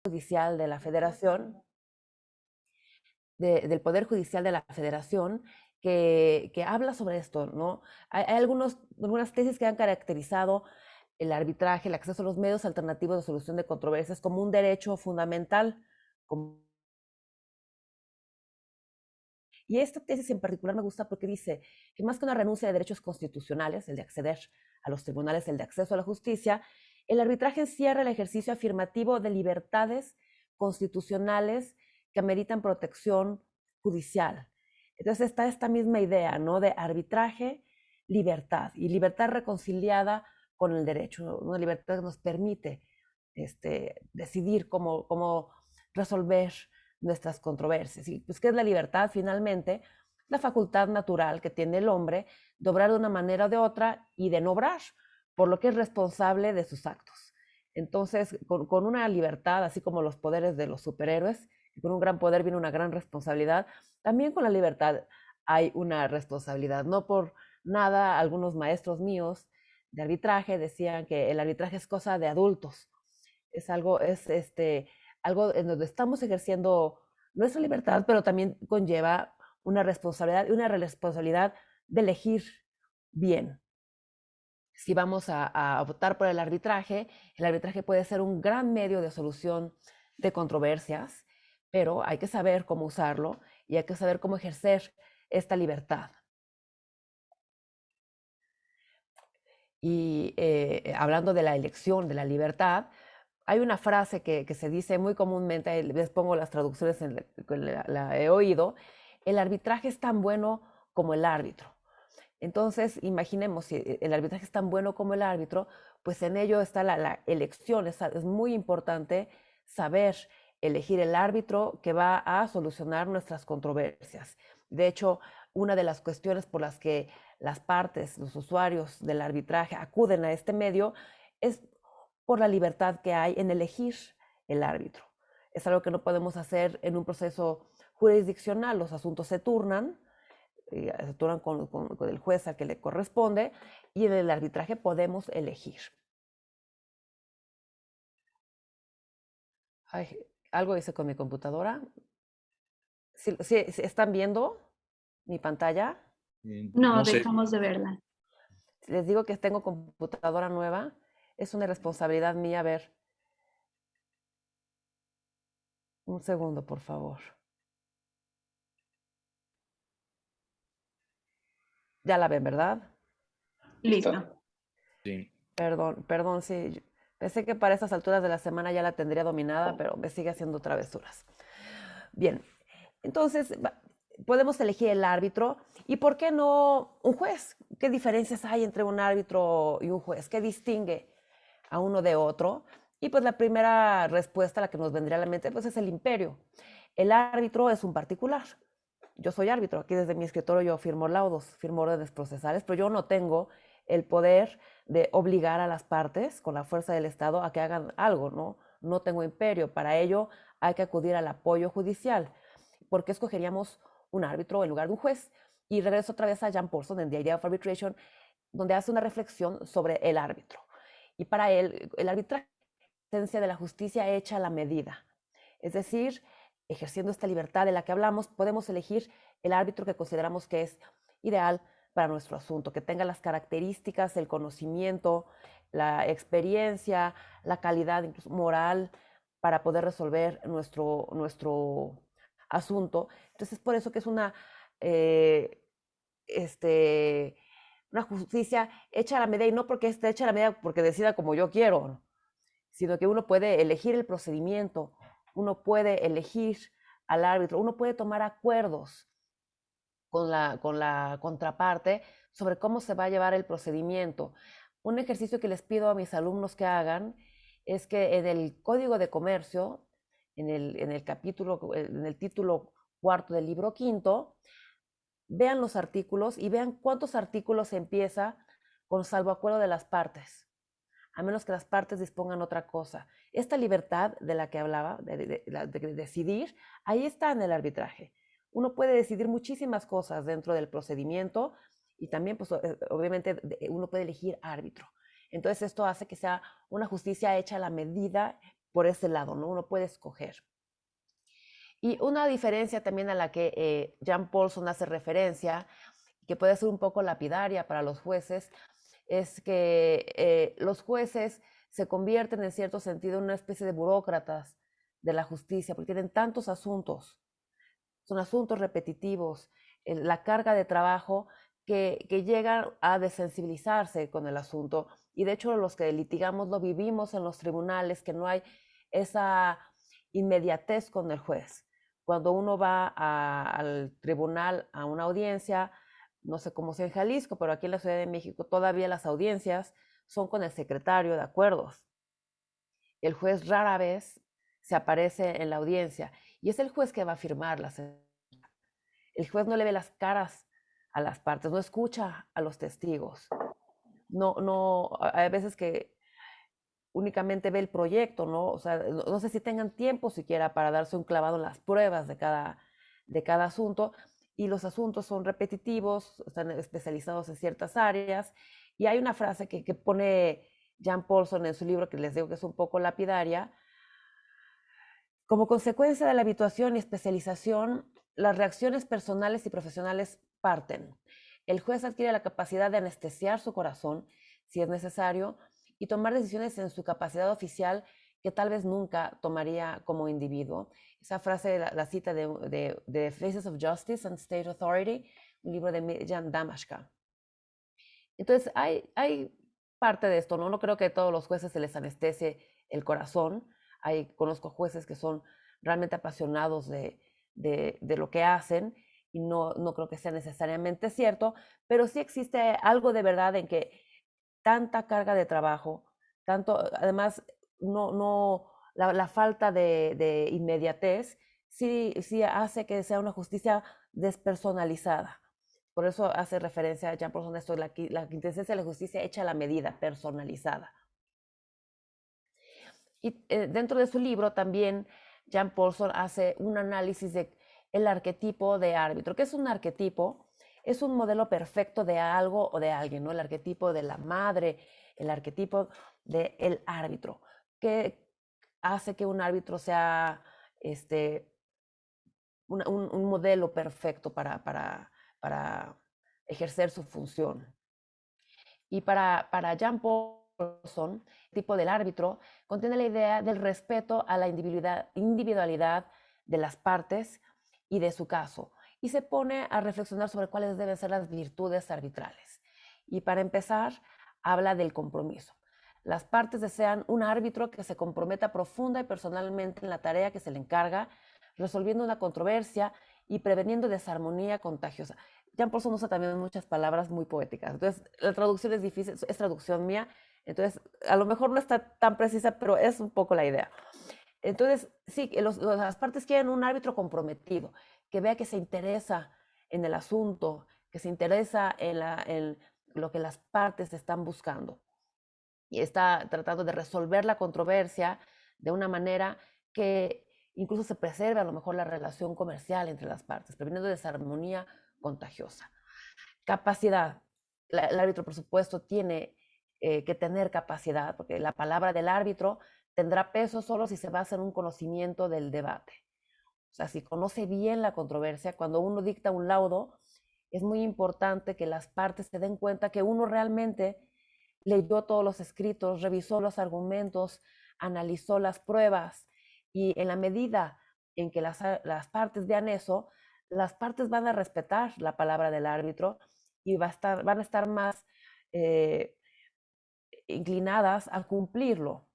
Judicial de la Federación, del Poder Judicial de la Federación, que habla sobre esto, ¿no? Hay algunas tesis que han caracterizado el arbitraje, el acceso a los medios alternativos de solución de controversias como un derecho fundamental. Y esta tesis en particular me gusta porque dice que más que una renuncia de derechos constitucionales, el de acceder a los tribunales, el de acceso a la justicia, el arbitraje encierra el ejercicio afirmativo de libertades constitucionales que ameritan protección judicial. Entonces está esta misma idea, ¿no? De arbitraje, libertad, y libertad reconciliada con el derecho, una libertad que nos permite decidir cómo resolver nuestras controversias. ¿Y pues qué es la libertad? Finalmente, la facultad natural que tiene el hombre de obrar de una manera o de otra y de no obrar, por lo que es responsable de sus actos. Entonces, con una libertad, así como los poderes de los superhéroes, y con un gran poder viene una gran responsabilidad, también con la libertad hay una responsabilidad. No por nada, algunos maestros míos de arbitraje decían que el arbitraje es cosa de adultos. Es algo en donde estamos ejerciendo nuestra libertad, pero también conlleva una responsabilidad y una responsabilidad de elegir bien. Si vamos a optar por el arbitraje puede ser un gran medio de solución de controversias, pero hay que saber cómo usarlo y hay que saber cómo ejercer esta libertad. Y hablando de la elección, de la libertad, hay una frase que se dice muy comúnmente, les pongo las traducciones, la he oído: el arbitraje es tan bueno como el árbitro. Entonces, imaginemos, si el arbitraje es tan bueno como el árbitro, pues en ello está la elección. Es muy importante saber elegir el árbitro que va a solucionar nuestras controversias. De hecho, una de las cuestiones por las que las partes, los usuarios del arbitraje acuden a este medio es por la libertad que hay en elegir el árbitro. Es algo que no podemos hacer en un proceso jurisdiccional. Los asuntos se turnan con el juez al que le corresponde, y en el arbitraje podemos elegir. Ay, algo hice con mi computadora. ¿Sí están viendo mi pantalla? No, No sé. dejamos de verla. Les digo que tengo computadora nueva. Es una responsabilidad mía. A ver, un segundo, por favor. Ya la ven, ¿verdad? Listo. Sí. Perdón, sí. Pensé que para estas alturas de la semana ya la tendría dominada, pero me sigue haciendo travesuras. Bien, entonces podemos elegir el árbitro. ¿Y por qué no un juez? ¿Qué diferencias hay entre un árbitro y un juez? ¿Qué distingue a uno de otro? Y pues la primera respuesta, la que nos vendría a la mente, pues es el imperio. El árbitro es un particular. Yo soy árbitro, aquí desde mi escritorio yo firmo laudos, firmo órdenes procesales, pero yo no tengo el poder de obligar a las partes con la fuerza del Estado a que hagan algo, ¿no? No tengo imperio. Para ello hay que acudir al apoyo judicial. ¿Por qué escogeríamos un árbitro en lugar de un juez? Y regreso otra vez a Jan Paulson en The Idea of Arbitration, donde hace una reflexión sobre el árbitro. Y para él, el arbitraje es la esencia de la justicia hecha a la medida. Es decir, ejerciendo esta libertad de la que hablamos, podemos elegir el árbitro que consideramos que es ideal para nuestro asunto, que tenga las características, el conocimiento, la experiencia, la calidad incluso moral para poder resolver nuestro asunto. Entonces, por eso que es eh, una justicia hecha a la medida, y no porque esté hecha a la medida porque decida como yo quiero, sino que uno puede elegir el procedimiento, uno puede elegir al árbitro, uno puede tomar acuerdos con la contraparte sobre cómo se va a llevar el procedimiento. Un ejercicio que les pido a mis alumnos que hagan es que en el Código de Comercio, en el título cuarto del libro quinto, vean los artículos y vean cuántos artículos empieza con salvo acuerdo de las partes, a menos que las partes dispongan otra cosa. Esta libertad de la que hablaba, de decidir, ahí está en el arbitraje. Uno puede decidir muchísimas cosas dentro del procedimiento, y también, pues, obviamente, uno puede elegir árbitro. Entonces, esto hace que sea una justicia hecha a la medida por ese lado, ¿no? Uno puede escoger. Y una diferencia también a la que Jean Paulson hace referencia, que puede ser un poco lapidaria para los jueces, es que los jueces se convierten en cierto sentido en una especie de burócratas de la justicia, porque tienen tantos asuntos, son asuntos repetitivos, la carga de trabajo que llegan a desensibilizarse con el asunto. Y de hecho los que litigamos lo vivimos en los tribunales, que no hay esa inmediatez con el juez. Cuando uno va al tribunal, a una audiencia, no sé cómo sea en Jalisco, pero aquí en la Ciudad de México todavía las audiencias son con el secretario de acuerdos. El juez rara vez se aparece en la audiencia y es el juez que va a firmar la sentencia. El juez no le ve las caras a las partes, no escucha a los testigos. No, hay veces que únicamente ve el proyecto, ¿no? O sea, no sé si tengan tiempo siquiera para darse un clavado en las pruebas de cada asunto, y los asuntos son repetitivos, están especializados en ciertas áreas, y hay una frase que pone Jean Paulson en su libro, que les digo que es un poco lapidaria: como consecuencia de la habituación y especialización, las reacciones personales y profesionales parten. El juez adquiere la capacidad de anestesiar su corazón, si es necesario, y tomar decisiones en su capacidad oficial que tal vez nunca tomaría como individuo. Esa frase la cita de Faces of Justice and State Authority, un libro de Jan Damashka. Entonces, hay parte de esto, ¿no? No creo que a todos los jueces se les anestesie el corazón. Conozco jueces que son realmente apasionados de lo que hacen, y no creo que sea necesariamente cierto, pero sí existe algo de verdad en que tanta carga de trabajo, además, la falta de inmediatez, sí hace que sea una justicia despersonalizada. Por eso hace referencia a Jean Paulson esto, la quintesencia de la justicia hecha a la medida, personalizada. Y dentro de su libro también Jean Paulson hace un análisis de el arquetipo de árbitro. ¿Qué es un arquetipo? Es un modelo perfecto de algo o de alguien, ¿no? El arquetipo de la madre, el arquetipo del árbitro, que hace que un árbitro sea un modelo perfecto para ejercer su función. Y para Jean Paulson, el tipo del árbitro contiene la idea del respeto a la individualidad de las partes y de su caso, y se pone a reflexionar sobre cuáles deben ser las virtudes arbitrales. Y para empezar, habla del compromiso. Las partes desean un árbitro que se comprometa profunda y personalmente en la tarea que se le encarga, resolviendo una controversia y preveniendo desarmonía contagiosa. Jean Paulson usa también muchas palabras muy poéticas. Entonces, la traducción es difícil, es traducción mía. Entonces, a lo mejor no está tan precisa, pero es un poco la idea. Entonces, sí, las partes quieren un árbitro comprometido, que vea que se interesa en el asunto, que se interesa en lo que las partes están buscando. Y está tratando de resolver la controversia de una manera que incluso se preserve a lo mejor la relación comercial entre las partes, previniendo desarmonía contagiosa. Capacidad. El árbitro, por supuesto, tiene que tener capacidad, porque la palabra del árbitro tendrá peso solo si se basa en un conocimiento del debate. O sea, si conoce bien la controversia, cuando uno dicta un laudo, es muy importante que las partes se den cuenta que uno realmente leyó todos los escritos, revisó los argumentos, analizó las pruebas, y en la medida en que las partes vean eso, las partes van a respetar la palabra del árbitro y van a estar más inclinadas a cumplirlo.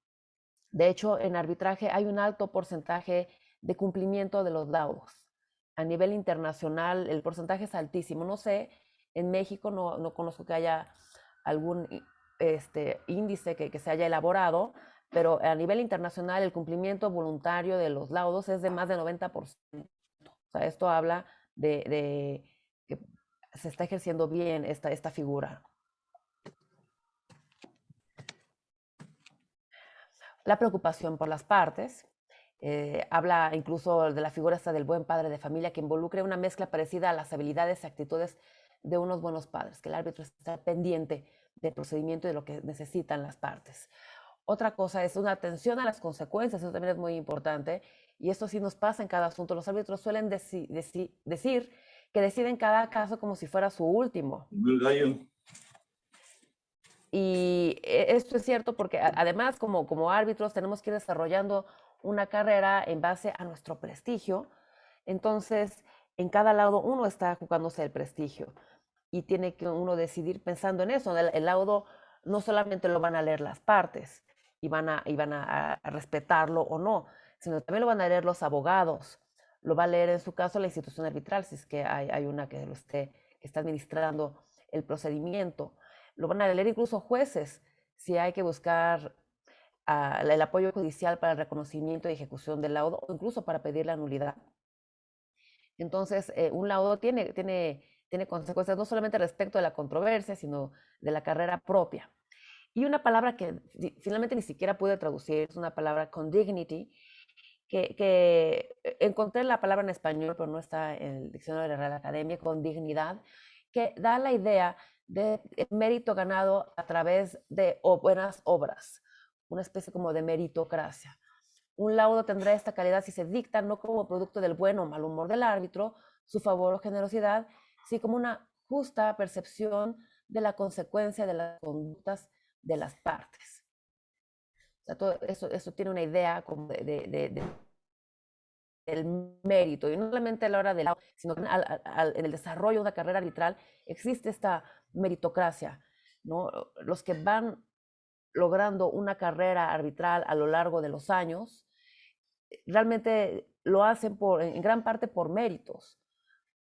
De hecho, en arbitraje hay un alto porcentaje de cumplimiento de los laudos. A nivel internacional, el porcentaje es altísimo. No sé, en México no conozco que haya algún índice que se haya elaborado, pero a nivel internacional el cumplimiento voluntario de los laudos es de más del 90%. O sea, esto habla de que se está ejerciendo bien esta figura. La preocupación por las partes. Habla incluso de la figura esta del buen padre de familia, que involucra una mezcla parecida a las habilidades y actitudes de unos buenos padres, que el árbitro está pendiente del procedimiento y de lo que necesitan las partes. Otra cosa es una atención a las consecuencias, eso también es muy importante, y esto sí nos pasa en cada asunto. Los árbitros suelen decir que deciden cada caso como si fuera su último. El gallo. Y esto es cierto porque además como árbitros tenemos que ir desarrollando una carrera en base a nuestro prestigio. Entonces, en cada lado uno está jugándose el prestigio y tiene que uno decidir pensando en eso. El laudo no solamente lo van a leer las partes y van a respetarlo o no, sino también lo van a leer los abogados. Lo va a leer en su caso la institución arbitral, si es que hay una que que está administrando el procedimiento. Lo van a leer incluso jueces, si hay que buscar el apoyo judicial para el reconocimiento y ejecución del laudo o incluso para pedir la nulidad. Entonces, un laudo tiene consecuencias no solamente respecto de la controversia, sino de la carrera propia. Y una palabra que finalmente ni siquiera pude traducir, es una palabra condignity, que encontré la palabra en español, pero no está en el diccionario de la Real Academia, con dignidad, que da la idea de mérito ganado a través de buenas obras, una especie como de meritocracia. Un laudo tendrá esta calidad si se dicta no como producto del buen o mal humor del árbitro, su favor o generosidad, sino como una justa percepción de la consecuencia de las conductas de las partes. O sea, todo eso tiene una idea como del mérito, y no solamente a la hora del laudo, sino que en el desarrollo de una carrera arbitral existe esta meritocracia, ¿no? Los que van logrando una carrera arbitral a lo largo de los años, realmente lo hacen en gran parte por méritos.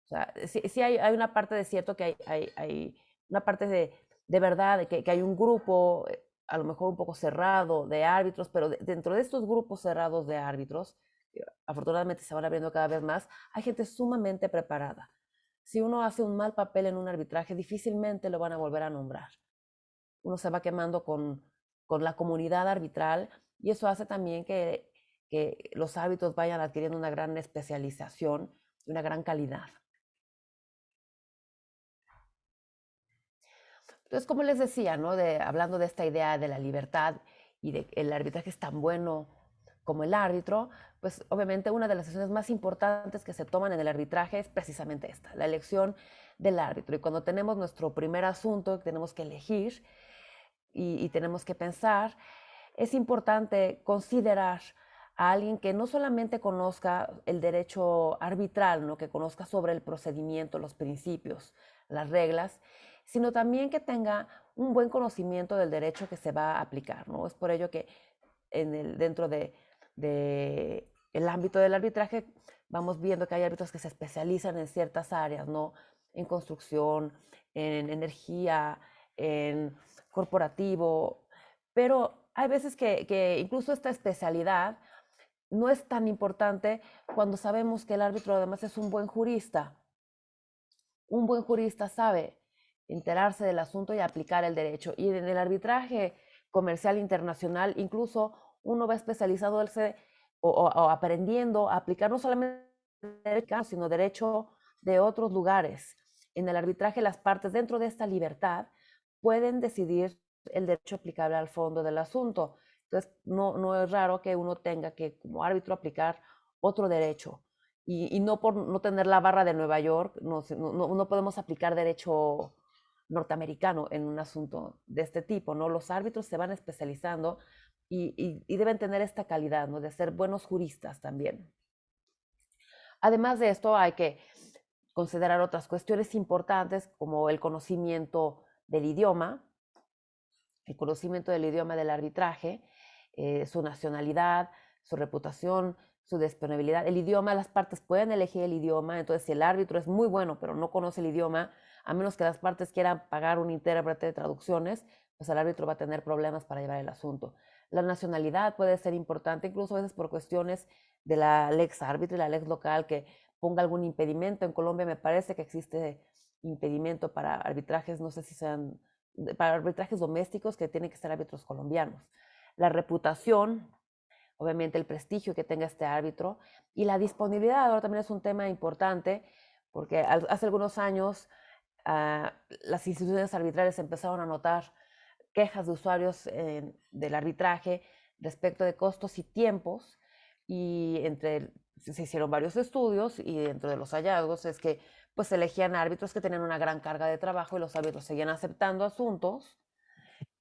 O sea, sí hay una parte de cierto que hay una parte de verdad, de que hay un grupo, a lo mejor un poco cerrado de árbitros, pero dentro de estos grupos cerrados de árbitros, afortunadamente se van abriendo cada vez más, hay gente sumamente preparada. Si uno hace un mal papel en un arbitraje, difícilmente lo van a volver a nombrar. Uno se va quemando con la comunidad arbitral y eso hace también que los árbitros vayan adquiriendo una gran especialización y una gran calidad. Entonces, como les decía, ¿no? Hablando de esta idea de la libertad y de que el arbitraje es tan bueno como el árbitro, pues obviamente una de las decisiones más importantes que se toman en el arbitraje es precisamente esta, la elección del árbitro. Y cuando tenemos nuestro primer asunto, tenemos que elegir y tenemos que pensar, es importante considerar a alguien que no solamente conozca el derecho arbitral, ¿no? Que conozca sobre el procedimiento, los principios, las reglas, sino también que tenga un buen conocimiento del derecho que se va a aplicar, ¿no? Es por ello que dentro de el ámbito del arbitraje vamos viendo que hay árbitros que se especializan en ciertas áreas, ¿no? En construcción, en energía, en corporativo, pero hay veces que incluso esta especialidad no es tan importante cuando sabemos que el árbitro además es un buen jurista. Un buen jurista sabe enterarse del asunto y aplicar el derecho. Y en el arbitraje comercial internacional, incluso uno va especializándose o aprendiendo a aplicar no solamente derecho, sino derecho de otros lugares. En el arbitraje, las partes dentro de esta libertad pueden decidir el derecho aplicable al fondo del asunto. Entonces, no es raro que uno tenga que, como árbitro, aplicar otro derecho. Y no por no tener la barra de Nueva York, no podemos aplicar derecho norteamericano en un asunto de este tipo, ¿no? Los árbitros se van especializando y deben tener esta calidad, ¿no? De ser buenos juristas también. Además de esto, hay que considerar otras cuestiones importantes como el conocimiento del idioma del arbitraje, su nacionalidad, su reputación, su disponibilidad. El idioma, las partes pueden elegir el idioma, entonces si el árbitro es muy bueno pero no conoce el idioma, a menos que las partes quieran pagar un intérprete de traducciones, pues el árbitro va a tener problemas para llevar el asunto. La nacionalidad puede ser importante, incluso a veces por cuestiones de la lex árbitro y la lex local que ponga algún impedimento. En Colombia me parece que existe impedimento para arbitrajes, no sé si sean para arbitrajes domésticos que tienen que ser árbitros colombianos. La reputación, obviamente el prestigio que tenga este árbitro y la disponibilidad ahora también es un tema importante porque hace algunos años las instituciones arbitrales empezaron a notar quejas de usuarios del arbitraje respecto de costos y tiempos, y se hicieron varios estudios, y dentro de los hallazgos es que pues elegían árbitros que tenían una gran carga de trabajo y los árbitros seguían aceptando asuntos,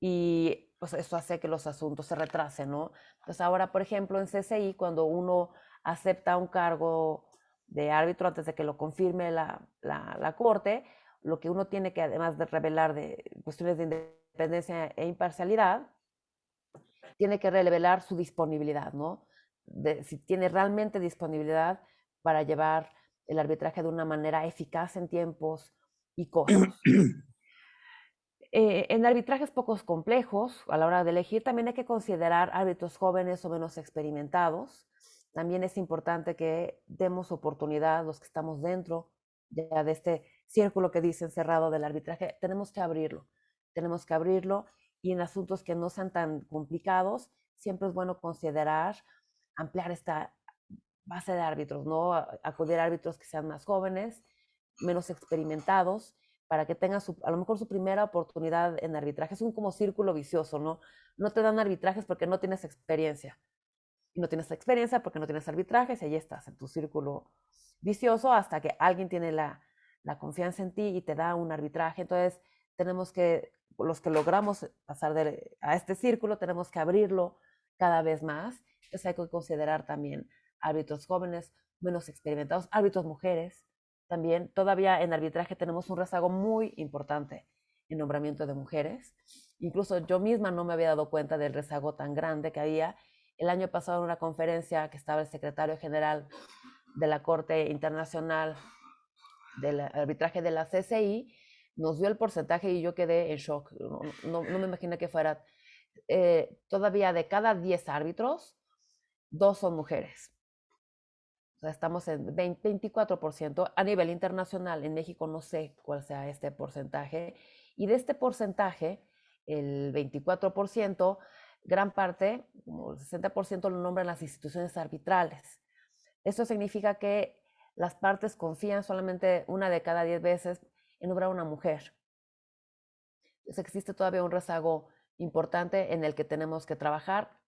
y pues eso hace que los asuntos se retrasen, ¿no? Entonces ahora, por ejemplo, en CCI, cuando uno acepta un cargo de árbitro antes de que lo confirme la corte, lo que uno tiene que, además de revelar de cuestiones de independencia e imparcialidad, tiene que revelar su disponibilidad, ¿no? Si tiene realmente disponibilidad para llevar el arbitraje de una manera eficaz en tiempos y costos. En arbitrajes pocos complejos, a la hora de elegir, también hay que considerar árbitros jóvenes o menos experimentados. También es importante que demos oportunidad, los que estamos dentro ya de este círculo que dicen cerrado del arbitraje, tenemos que abrirlo, y en asuntos que no sean tan complicados, siempre es bueno considerar ampliar esta base de árbitros, ¿no? Acudir a árbitros que sean más jóvenes, menos experimentados, para que tengan a lo mejor su primera oportunidad en arbitraje. Es un como círculo vicioso, ¿no? No te dan arbitrajes porque no tienes experiencia. Y no tienes experiencia porque no tienes arbitrajes, y ahí estás en tu círculo vicioso hasta que alguien tiene la confianza en ti y te da un arbitraje. Entonces, los que logramos pasar a este círculo, tenemos que abrirlo cada vez más. Entonces, hay que considerar también árbitros jóvenes, menos experimentados, árbitros mujeres. También, todavía en arbitraje tenemos un rezago muy importante en nombramiento de mujeres. Incluso yo misma no me había dado cuenta del rezago tan grande que había. El año pasado, en una conferencia que estaba el secretario general de la Corte Internacional del Arbitraje de la CCI, nos dio el porcentaje y yo quedé en shock. No me imaginé que fuera. Todavía de cada 10 árbitros, 2 son mujeres. O sea, estamos en 24%. A nivel internacional, en México no sé cuál sea este porcentaje. Y de este porcentaje, el 24%, gran parte, como el 60%, lo nombran las instituciones arbitrales. Esto significa que las partes confían solamente una de cada 10 veces en nombrar a una mujer. Entonces existe todavía un rezago importante en el que tenemos que trabajar.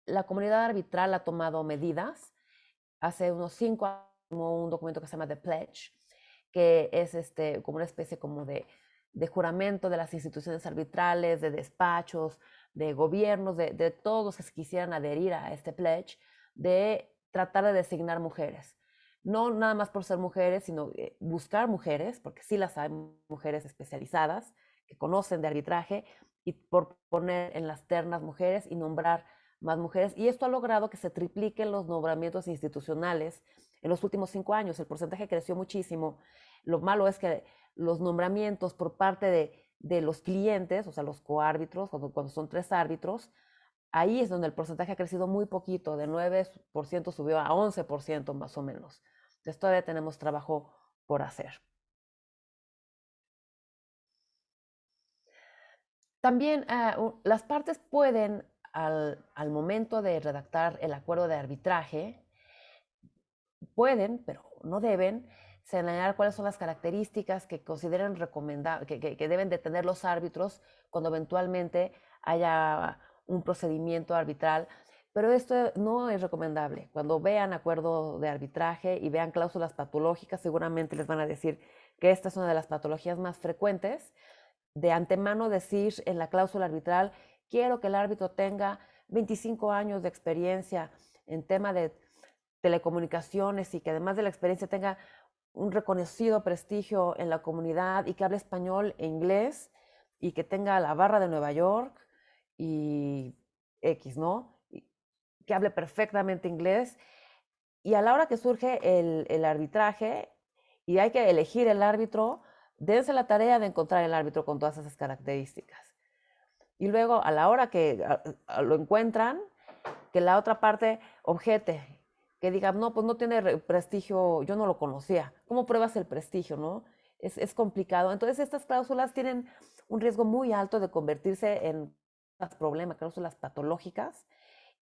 La comunidad arbitral ha tomado medidas. Hace unos 5 años, un documento que se llama The Pledge, que es como una especie como de juramento de las instituciones arbitrales, de despachos, de gobiernos, de todos los que se quisieran adherir a este pledge, de tratar de designar mujeres. No nada más por ser mujeres, sino buscar mujeres, porque sí las hay, mujeres especializadas que conocen de arbitraje, y por poner en las ternas mujeres y nombrar más mujeres. Y esto ha logrado que se tripliquen los nombramientos institucionales en los últimos 5 años. El porcentaje creció muchísimo. Lo malo es que los nombramientos por parte de los clientes, o sea, los coárbitros, cuando son 3 árbitros, ahí es donde el porcentaje ha crecido muy poquito, de 9% subió a 11% más o menos. Entonces todavía tenemos trabajo por hacer. También las partes pueden, al momento de redactar el acuerdo de arbitraje, pueden, pero no deben, señalar cuáles son las características que consideren que deben de tener los árbitros cuando eventualmente haya un procedimiento arbitral. Pero esto no es recomendable. Cuando vean acuerdo de arbitraje y vean cláusulas patológicas, seguramente les van a decir que esta es una de las patologías más frecuentes. De antemano decir en la cláusula arbitral, quiero que el árbitro tenga 25 años de experiencia en tema de telecomunicaciones, y que además de la experiencia tenga un reconocido prestigio en la comunidad, y que hable español e inglés, y que tenga la barra de Nueva York y X, ¿no? Que hable perfectamente inglés. Y a la hora que surge el arbitraje y hay que elegir el árbitro, dense la tarea de encontrar el árbitro con todas esas características. Y luego, a la hora que lo encuentran, que la otra parte objete, que diga, no, pues no tiene prestigio, yo no lo conocía. ¿Cómo pruebas el prestigio, no? Es complicado. Entonces, estas cláusulas tienen un riesgo muy alto de convertirse en problemas, cláusulas patológicas.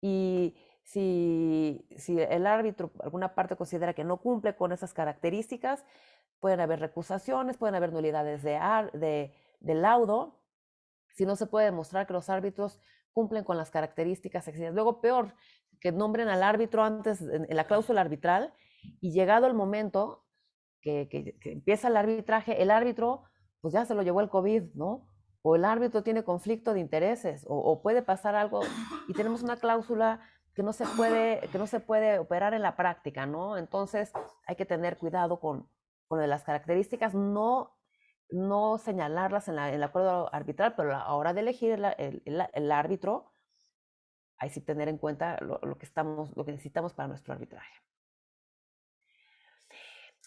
Y si el árbitro, alguna parte, considera que no cumple con esas características, pueden haber recusaciones, pueden haber nulidades de laudo, si no se puede demostrar que los árbitros cumplen con las características exigidas. Luego, peor, que nombren al árbitro antes en la cláusula arbitral y llegado el momento que empieza el arbitraje, el árbitro pues ya se lo llevó el COVID, ¿no? O el árbitro tiene conflicto de intereses, o puede pasar algo y tenemos una cláusula que no se puede operar en la práctica, ¿no? Entonces hay que tener cuidado con las características, no señalarlas en el acuerdo arbitral, pero a la hora de elegir el árbitro, hay sí tener en cuenta lo que necesitamos para nuestro arbitraje.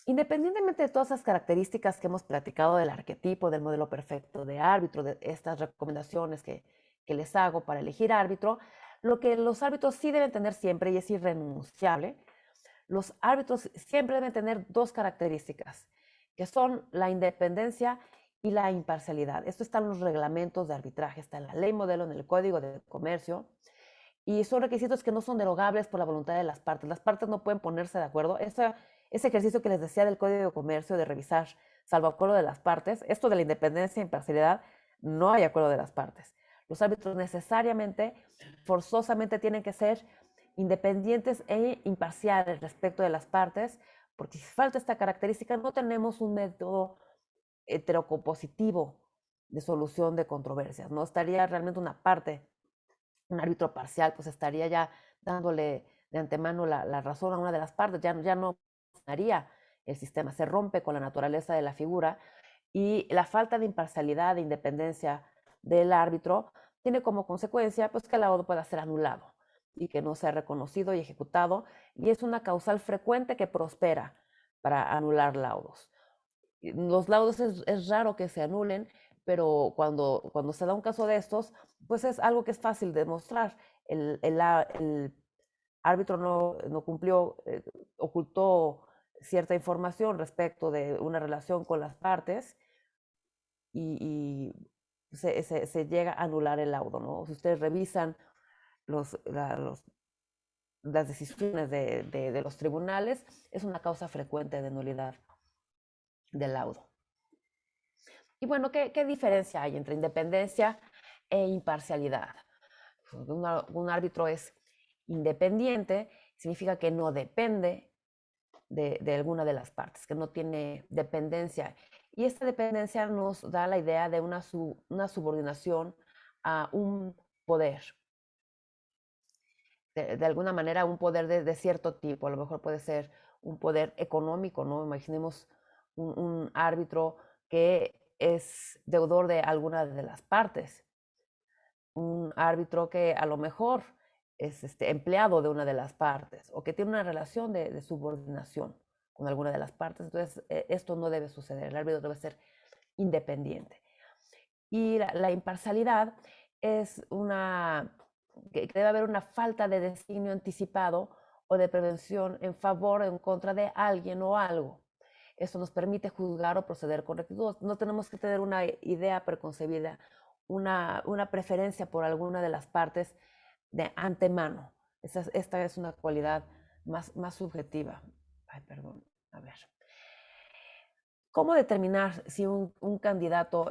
Independientemente de todas esas características que hemos platicado del arquetipo, del modelo perfecto de árbitro, de estas recomendaciones que les hago para elegir árbitro, lo que los árbitros sí deben tener siempre, y es irrenunciable, los árbitros siempre deben tener dos características, que son la independencia y la imparcialidad. Esto está en los reglamentos de arbitraje, está en la ley modelo, en el Código de Comercio, y son requisitos que no son derogables por la voluntad de las partes. Las partes no pueden ponerse de acuerdo. Ese ejercicio que les decía del Código de Comercio, de revisar salvo acuerdo de las partes, esto de la independencia e imparcialidad, no hay acuerdo de las partes. Los árbitros necesariamente, forzosamente tienen que ser independientes e imparciales respecto de las partes, porque si falta esta característica, no tenemos un método heterocompositivo de solución de controversias, ¿no? Estaría realmente una parte, un árbitro parcial, pues estaría ya dándole de antemano la razón a una de las partes, ya no funcionaría el sistema, se rompe con la naturaleza de la figura y la falta de imparcialidad, de independencia del árbitro tiene como consecuencia pues, que el laudo pueda ser anulado y que no sea reconocido y ejecutado, y es una causal frecuente que prospera para anular laudos. Los laudos es raro que se anulen, pero cuando se da un caso de estos, pues es algo que es fácil de demostrar. El árbitro no cumplió, ocultó cierta información respecto de una relación con las partes y se llega a anular el laudo, ¿no? Si ustedes revisan las decisiones de los tribunales, es una causa frecuente de nulidad del laudo. Y bueno, ¿qué diferencia hay entre independencia e imparcialidad? Un árbitro es independiente, significa que no depende de alguna de las partes, que no tiene dependencia. Y esta dependencia nos da la idea de una subordinación a un poder. De alguna manera, un poder de cierto tipo. A lo mejor puede ser un poder económico, ¿no? Imaginemos un árbitro que es deudor de alguna de las partes. Un árbitro que a lo mejor es empleado de una de las partes o que tiene una relación de subordinación con alguna de las partes. Entonces, esto no debe suceder. El árbitro debe ser independiente. Y la imparcialidad es que debe haber una falta de designio anticipado o de prevención en favor o en contra de alguien o algo. Esto nos permite juzgar o proceder con rectitud. No tenemos que tener una idea preconcebida, una preferencia por alguna de las partes de antemano. Esta es una cualidad más subjetiva. Ay, perdón, a ver. ¿Cómo determinar si un candidato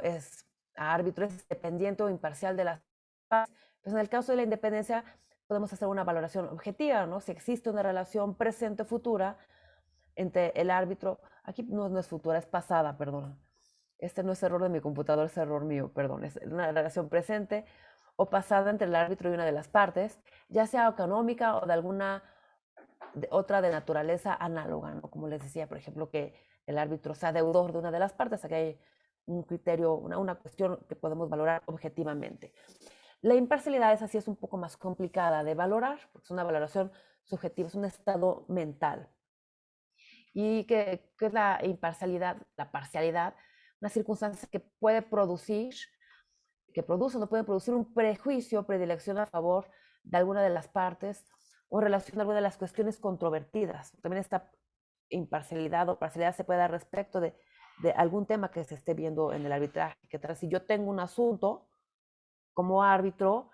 a árbitro es independiente o imparcial de las partes? Pues en el caso de la independencia podemos hacer una valoración objetiva, ¿no? Si existe una relación presente o futura entre el árbitro, aquí no es futura, es pasada, perdón. Este no es error de mi computador, es error mío, perdón. Es una relación presente o pasada entre el árbitro y una de las partes, ya sea económica o de alguna otra de naturaleza análoga, ¿no? Como les decía, por ejemplo, que el árbitro sea deudor de una de las partes, aquí hay un criterio, una cuestión que podemos valorar objetivamente. La imparcialidad es así, es un poco más complicada de valorar, porque es una valoración subjetiva, es un estado mental. ¿Y qué es la imparcialidad? La parcialidad, una circunstancia que puede producir, que produce o no puede producir un prejuicio, predilección a favor de alguna de las partes o en relación a alguna de las cuestiones controvertidas. También esta imparcialidad o parcialidad se puede dar respecto de algún tema que se esté viendo en el arbitraje. Que tal si yo tengo un asunto como árbitro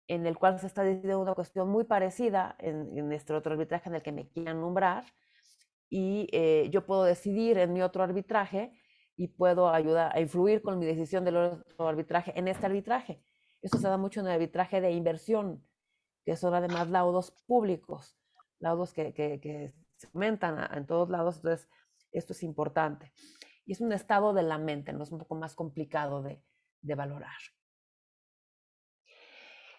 en el cual se está decidiendo una cuestión muy parecida en este otro arbitraje en el que me quieran nombrar, y yo puedo decidir en mi otro arbitraje y puedo ayudar a influir con mi decisión del otro arbitraje en este arbitraje. Eso se da mucho en el arbitraje de inversión, que son además laudos públicos, laudos que se comentan en todos lados, entonces esto es importante. Y es un estado de la mente, no es un poco más complicado de valorar.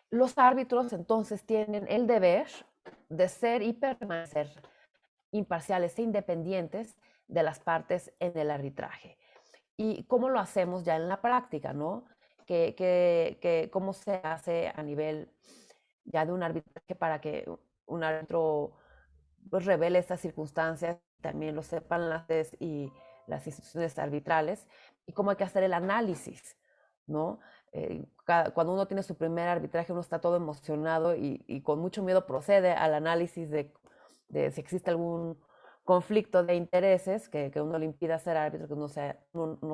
Los árbitros entonces tienen el deber de ser y permanecer imparciales e independientes de las partes en el arbitraje. ¿Y cómo lo hacemos ya en la práctica, no? ¿Cómo se hace a nivel ya de un arbitraje para que un árbitro pues, revele estas circunstancias, también lo sepan las y las instituciones arbitrales, y cómo hay que hacer el análisis, ¿no? Cuando uno tiene su primer arbitraje, uno está todo emocionado y con mucho miedo procede al análisis de si existe algún conflicto de intereses que uno le impida ser árbitro, que no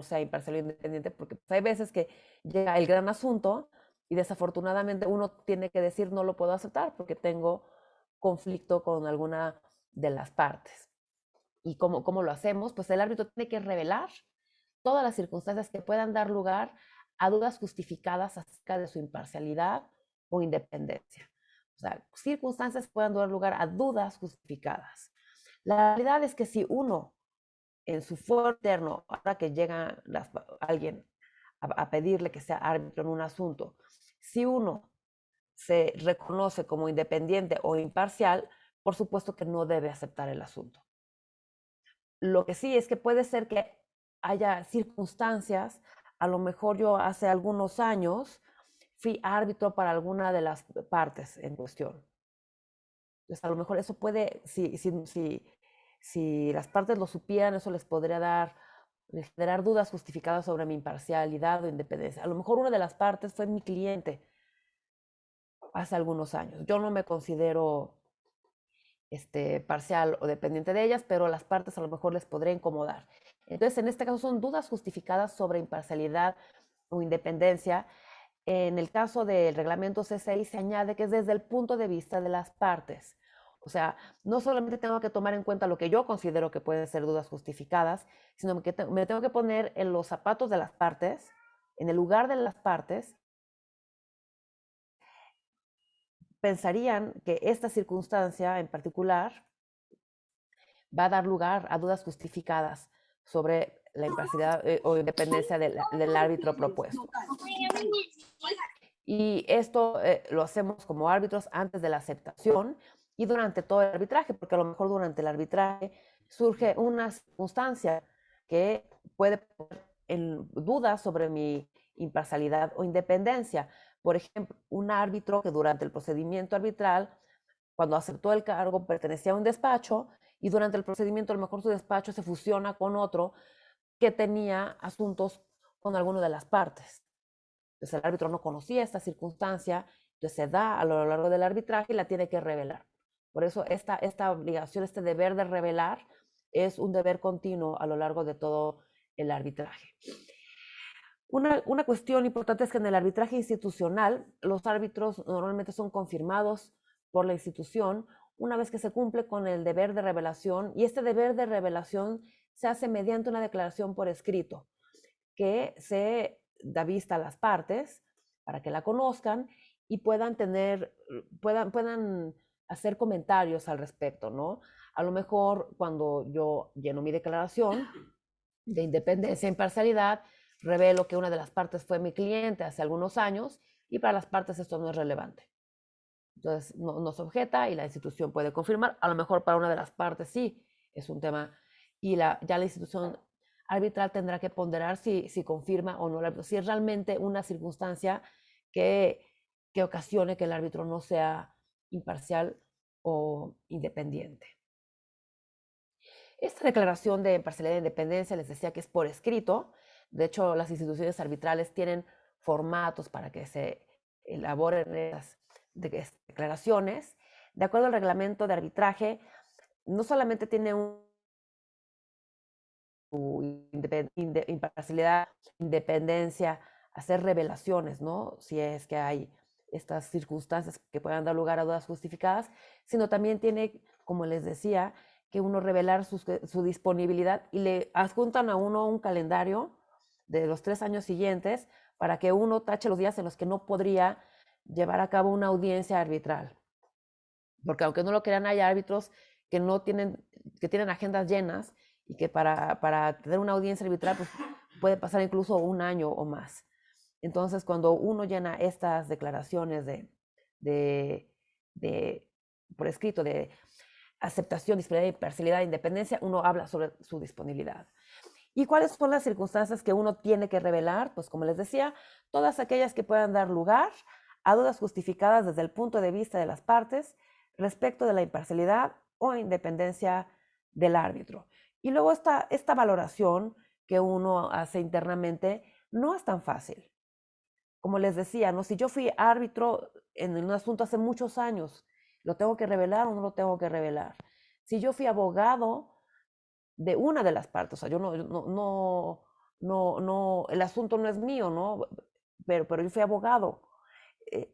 sea imparcial o independiente, porque pues, hay veces que llega el gran asunto y desafortunadamente uno tiene que decir no lo puedo aceptar porque tengo conflicto con alguna de las partes. ¿Y cómo lo hacemos? Pues el árbitro tiene que revelar todas las circunstancias que puedan dar lugar a dudas justificadas acerca de su imparcialidad o independencia. O sea, circunstancias que puedan dar lugar a dudas justificadas. La realidad es que si uno, en su foro interno, ahora que llega alguien a pedirle que sea árbitro en un asunto, si uno se reconoce como independiente o imparcial, por supuesto que no debe aceptar el asunto. Lo que sí es que puede ser que haya circunstancias, a lo mejor yo hace algunos años fui árbitro para alguna de las partes en cuestión. Entonces, a lo mejor eso puede, si las partes lo supieran, eso les podría generar dudas justificadas sobre mi imparcialidad o independencia. A lo mejor una de las partes fue mi cliente hace algunos años. Yo no me considero parcial o dependiente de ellas, pero las partes a lo mejor les podría incomodar. Entonces, en este caso son dudas justificadas sobre imparcialidad o independencia. En el caso del reglamento C6 se añade que es desde el punto de vista de las partes. O sea, no solamente tengo que tomar en cuenta lo que yo considero que pueden ser dudas justificadas, sino que me tengo que poner en los zapatos de las partes, en el lugar de las partes. Pensarían que esta circunstancia en particular va a dar lugar a dudas justificadas sobre la imparcialidad o independencia del árbitro propuesto. Y esto lo hacemos como árbitros antes de la aceptación y durante todo el arbitraje, porque a lo mejor durante el arbitraje surge una circunstancia que puede poner en duda sobre mi imparcialidad o independencia. Por ejemplo, un árbitro que durante el procedimiento arbitral, cuando aceptó el cargo, pertenecía a un despacho y durante el procedimiento a lo mejor su despacho se fusiona con otro que tenía asuntos con alguna de las partes. Entonces el árbitro no conocía esta circunstancia, entonces se da a lo largo del arbitraje y la tiene que revelar. Por eso esta obligación, este deber de revelar es un deber continuo a lo largo de todo el arbitraje. Una cuestión importante es que en el arbitraje institucional los árbitros normalmente son confirmados por la institución una vez que se cumple con el deber de revelación, y este deber de revelación se hace mediante una declaración por escrito que se da vista a las partes para que la conozcan y puedan hacer comentarios al respecto, ¿no? A lo mejor cuando yo lleno mi declaración de independencia e imparcialidad, revelo que una de las partes fue mi cliente hace algunos años y para las partes esto no es relevante. Entonces no se objeta y la institución puede confirmar. A lo mejor para una de las partes sí es un tema y ya la institución arbitral tendrá que ponderar si confirma o no, si es realmente una circunstancia que ocasione que el árbitro no sea imparcial o independiente. Esta declaración de imparcialidad e independencia les decía que es por escrito. De hecho, las instituciones arbitrales tienen formatos para que se elaboren esas declaraciones. De acuerdo al reglamento de arbitraje, no solamente tiene imparcialidad, independencia, hacer revelaciones, ¿no? Si es que hay estas circunstancias que puedan dar lugar a dudas justificadas, sino también tiene, como les decía, que uno revelar su disponibilidad y le adjuntan a uno un calendario de los 3 años siguientes para que uno tache los días en los que no podría llevar a cabo una audiencia arbitral. Porque aunque no lo crean, hay árbitros que no tienen, que tienen agendas llenas y que para tener una audiencia arbitral pues, puede pasar incluso un año o más. Entonces, cuando uno llena estas declaraciones de por escrito de aceptación, disponibilidad, imparcialidad e independencia, uno habla sobre su disponibilidad. ¿Y cuáles son las circunstancias que uno tiene que revelar? Pues como les decía, todas aquellas que puedan dar lugar a dudas justificadas desde el punto de vista de las partes respecto de la imparcialidad o independencia del árbitro. Y luego esta valoración que uno hace internamente no es tan fácil. Como les decía, ¿no? Si yo fui árbitro en un asunto hace muchos años, ¿lo tengo que revelar o no lo tengo que revelar? Si yo fui abogado de una de las partes, o sea, yo no, el asunto no es mío, ¿no? Pero yo fui abogado.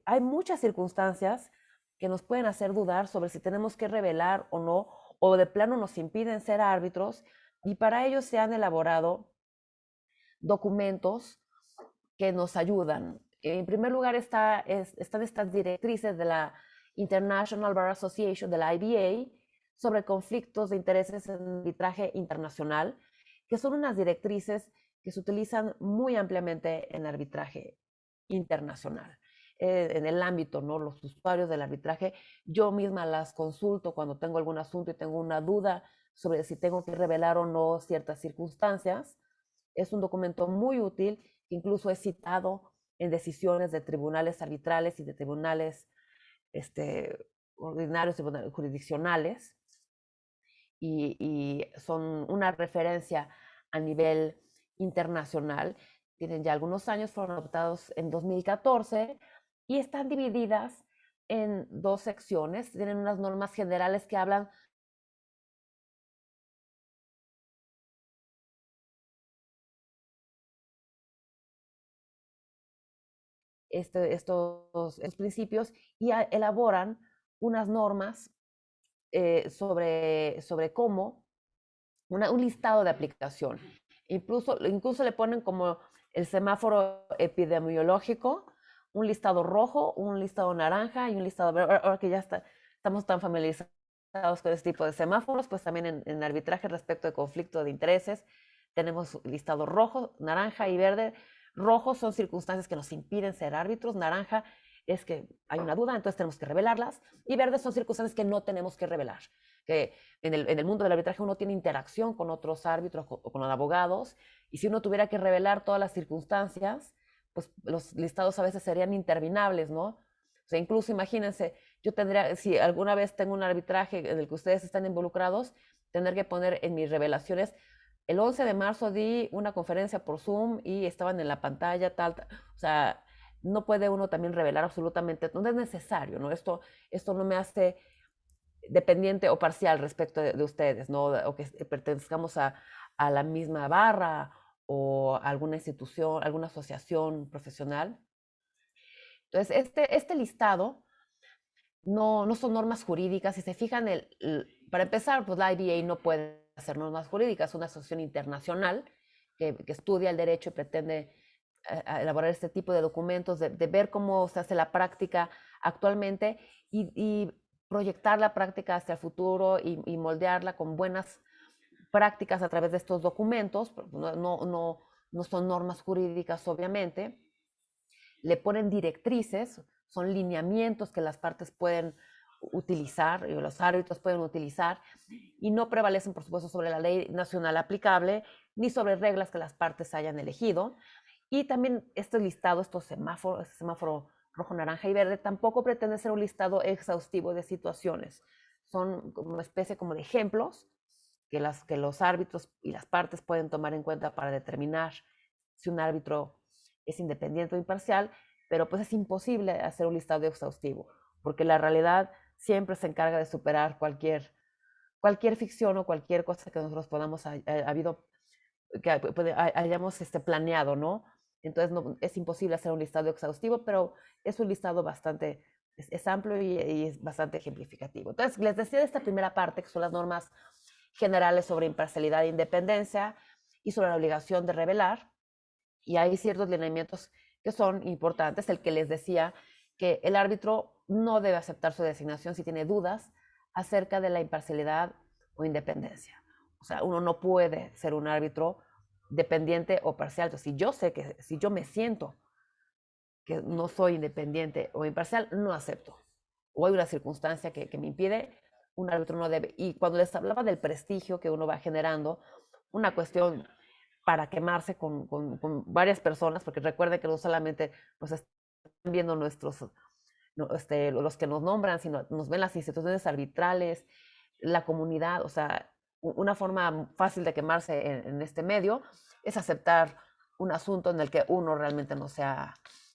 Hay muchas circunstancias que nos pueden hacer dudar sobre si tenemos que revelar o no, o de plano nos impiden ser árbitros, y para ello se han elaborado documentos que nos ayudan. En primer lugar están estas directrices de la International Bar Association, de la IBA, sobre conflictos de intereses en arbitraje internacional, que son unas directrices que se utilizan muy ampliamente en arbitraje internacional. En el ámbito, ¿no? Los usuarios del arbitraje, yo misma las consulto cuando tengo algún asunto y tengo una duda sobre si tengo que revelar o no ciertas circunstancias. Es un documento muy útil que incluso es citado en decisiones de tribunales arbitrales y de tribunales ordinarios, tribunales jurisdiccionales, y son una referencia a nivel internacional. Tienen ya algunos años, fueron adoptados en 2014 y están divididas en dos secciones. Tienen unas normas generales que hablan estos principios y elaboran unas normas sobre cómo, un listado de aplicación. Incluso le ponen como el semáforo epidemiológico, un listado rojo, un listado naranja y un listado verde. Ahora que ya estamos tan familiarizados con este tipo de semáforos, pues también en arbitraje respecto de conflicto de intereses, tenemos listado rojo, naranja y verde. Rojo son circunstancias que nos impiden ser árbitros, naranja es que hay una duda, entonces tenemos que revelarlas, y verde son circunstancias que no tenemos que revelar, que en el mundo del arbitraje uno tiene interacción con otros árbitros o con abogados, y si uno tuviera que revelar todas las circunstancias, pues los listados a veces serían interminables, ¿no? O sea, incluso imagínense, yo tendría, si alguna vez tengo un arbitraje en el que ustedes están involucrados, tener que poner en mis revelaciones, el 11 de marzo di una conferencia por Zoom y estaban en la pantalla, tal, o sea, no puede uno también revelar absolutamente, no es necesario, ¿no? Esto no me hace dependiente o parcial respecto de ustedes, ¿no? O que pertenezcamos a la misma barra o a alguna institución, alguna asociación profesional. Entonces, este listado no son normas jurídicas. Si se fijan, para empezar, pues la IBA no puede hacer normas jurídicas, es una asociación internacional que estudia el derecho y pretende elaborar este tipo de documentos, de ver cómo se hace la práctica actualmente y proyectar la práctica hacia el futuro y moldearla con buenas prácticas a través de estos documentos. No son normas jurídicas, obviamente. Le ponen directrices, son lineamientos que las partes pueden utilizar, y los árbitros pueden utilizar, y no prevalecen, por supuesto, sobre la ley nacional aplicable, ni sobre reglas que las partes hayan elegido. Y también este listado, estos semáforos, este semáforo rojo, naranja y verde, tampoco pretende ser un listado exhaustivo de situaciones. Son como una especie como de ejemplos que los árbitros y las partes pueden tomar en cuenta para determinar si un árbitro es independiente o imparcial, pero pues es imposible hacer un listado exhaustivo, porque la realidad siempre se encarga de superar cualquier ficción o cualquier cosa que nosotros podamos que hayamos planeado, ¿no? Entonces es imposible hacer un listado exhaustivo, pero es un listado bastante, es amplio y es bastante ejemplificativo. Entonces, les decía de esta primera parte, que son las normas generales sobre imparcialidad e independencia y sobre la obligación de revelar. Y hay ciertos lineamientos que son importantes. El que les decía que el árbitro no debe aceptar su designación si tiene dudas acerca de la imparcialidad o independencia. O sea, uno no puede ser un árbitro dependiente o parcial. Entonces, si yo sé que, si yo me siento que no soy independiente o imparcial, no acepto. O hay una circunstancia que me impide, un árbitro no debe. Y cuando les hablaba del prestigio que uno va generando, una cuestión para quemarse con varias personas, porque recuerden que no solamente nos están viendo nuestros, no, los que nos nombran, sino nos ven las instituciones arbitrales, la comunidad, o sea, una forma fácil de quemarse en este medio es aceptar un asunto en el que uno realmente no sea